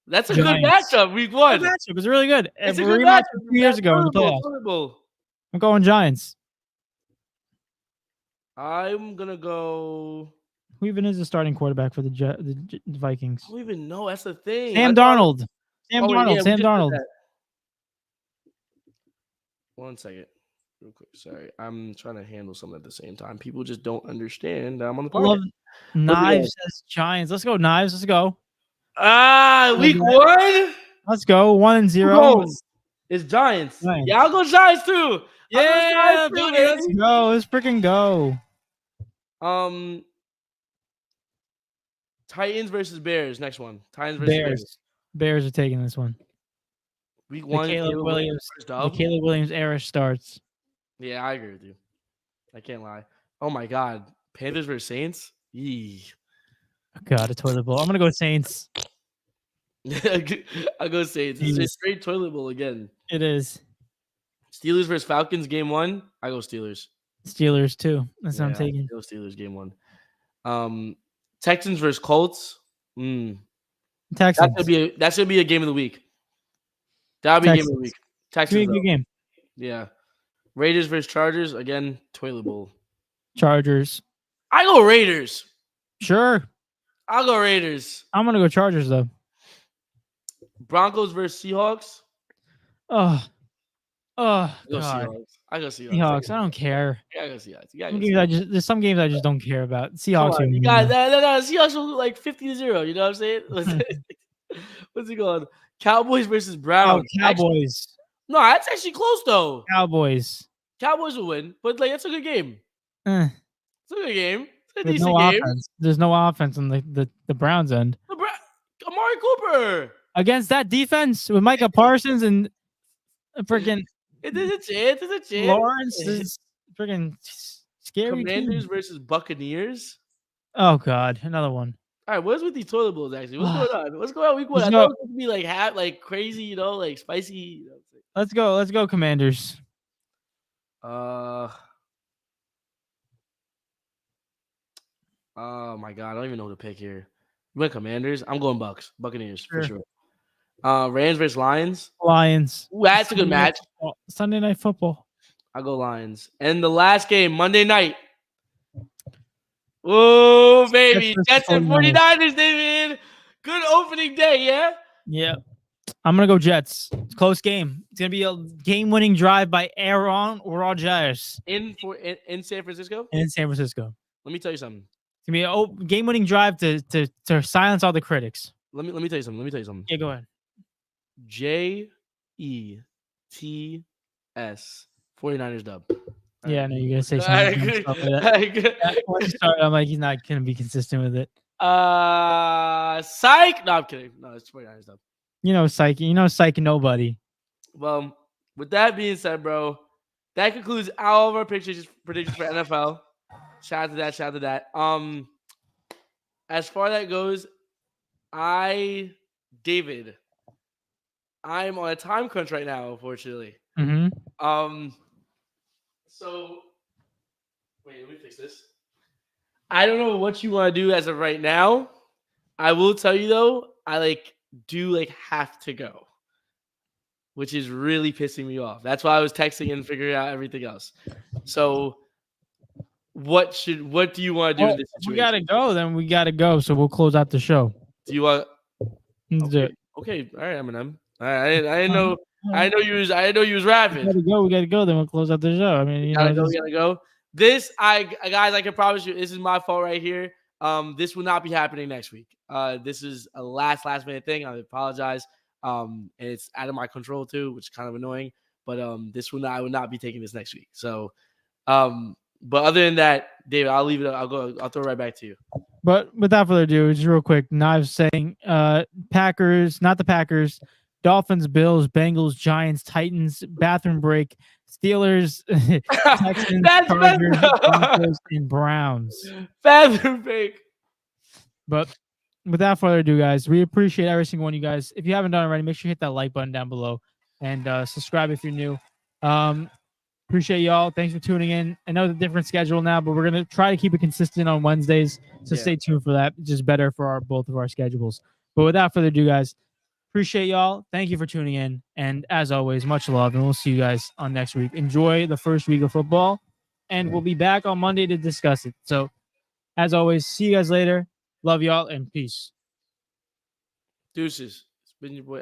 That's a Giants. good matchup. Week one. Good matchup. It was really good. It's a We good rematched matchup. 2 years ago in the playoffs. I'm going Giants. I'm gonna go. Who even is the starting quarterback for the Vikings? I don't even know. That's the thing. Sam Darnold. Sam Yeah, Darnold. One second, real quick. Sorry, I'm trying to handle something at the same time. People just don't understand that I'm on the podcast. Knives says Giants. Let's go, Knives. Let's go. Week one. Let's go. 1-0. It's Giants. Yeah, I'll go Giants too. Yeah, let's go. Let's freaking go. Titans versus Bears. Next one. Titans versus Bears. Bears are taking this one. Week one. Caleb Williams era starts. Yeah, I agree with you. I can't lie. Oh my God, Panthers versus Saints. Yee. God, a toilet bowl. I'm gonna go Saints. I'll go Saints. It's a straight toilet bowl again. It is. Steelers versus Falcons game one. I go Steelers. Steelers too. That's what I'm taking. I go Steelers game one. Texans versus Colts. Texans. That's gonna be a game of the week. That'll be a game of the week. Texans. Good game. Yeah. Raiders versus Chargers again. Toilet bowl. Chargers. I go Raiders. Sure. I'll go Raiders. I'm gonna go Chargers though. Broncos versus Seahawks. Oh, God. Seahawks. I go Seahawks. Seahawks. I don't care. Yeah, I go Seahawks. There's some games I just don't care about. Seahawks. You guys, no. Seahawks will look like 50-0. You know what I'm saying? What's it called? Cowboys versus Browns. Oh, Cowboys. No, that's actually close though. Cowboys will win, but like that's a good game. It's a good game. It's a decent game. There's no offense on the Browns end. Amari Cooper against that defense with Micah Parsons and freaking. It's a chance. Lawrence is freaking scary. Commanders versus Buccaneers. Oh God, another one. All right, what's with these toilet bowls actually? What's going on week one? I thought it was gonna be like crazy, you know, like spicy. Let's go, Commanders. Oh my God, I don't even know who to pick here. You went Commanders. I'm going Buccaneers for sure. Rams versus Lions. Lions. Ooh, that's a good match. Sunday Night Football. I'll go Lions. And the last game, Monday night. Oh, baby. Jets and 49ers, David. Good opening day, yeah? Yeah. I'm going to go Jets. It's a close game. It's going to be a game-winning drive by Aaron Rodgers. In San Francisco? In San Francisco. Let me tell you something. It's going to be a game-winning drive to silence all the critics. Let me tell you something. Yeah, go ahead. JETS 49ers dub. Yeah, I know you're gonna say something. I'm like, he's not gonna be consistent with it. Psych. No, I'm kidding. No, it's 49ers dub. You know, psych nobody. Well, with that being said, bro, that concludes all of our predictions for NFL. Shout out to that. As far as that goes, David, I'm on a time crunch right now, unfortunately. Mm-hmm. So wait, let me fix this. I don't know what you want to do as of right now. I will tell you though, I do have to go. which is really pissing me off. That's why I was texting and figuring out everything else. So what do you want to do in this situation? We gotta go, then we gotta go. So we'll close out the show. Do you want Let's do it. Okay, all right, Eminem. All right, I didn't know I didn't know you was rapping. We gotta go, then we'll close out the show. I mean, we gotta go. Guys, I can promise you this is my fault right here. This will not be happening next week. This is a last minute thing. I apologize. And it's out of my control too, which is kind of annoying. But I will not be taking this next week. So but other than that, David, I'll leave it. I'll throw it right back to you. But without further ado, just real quick, Knives saying Packers, not the Packers, Dolphins, Bills, Bengals, Giants, Titans, bathroom break, Steelers, Texans, Chargers, Broncos, and Browns. Bathroom break. But without further ado, guys, we appreciate every single one of you guys. If you haven't done it already, make sure you hit that like button down below and subscribe if you're new. Appreciate y'all. Thanks for tuning in. I know it's a different schedule now, but we're going to try to keep it consistent on Wednesdays. So stay tuned for that. It's just better for both of our schedules. But without further ado, guys, appreciate y'all. Thank you for tuning in. And as always, much love. And we'll see you guys on next week. Enjoy the first week of football. And we'll be back on Monday to discuss it. So as always, see you guys later. Love y'all and peace. Deuces. It's been your boy.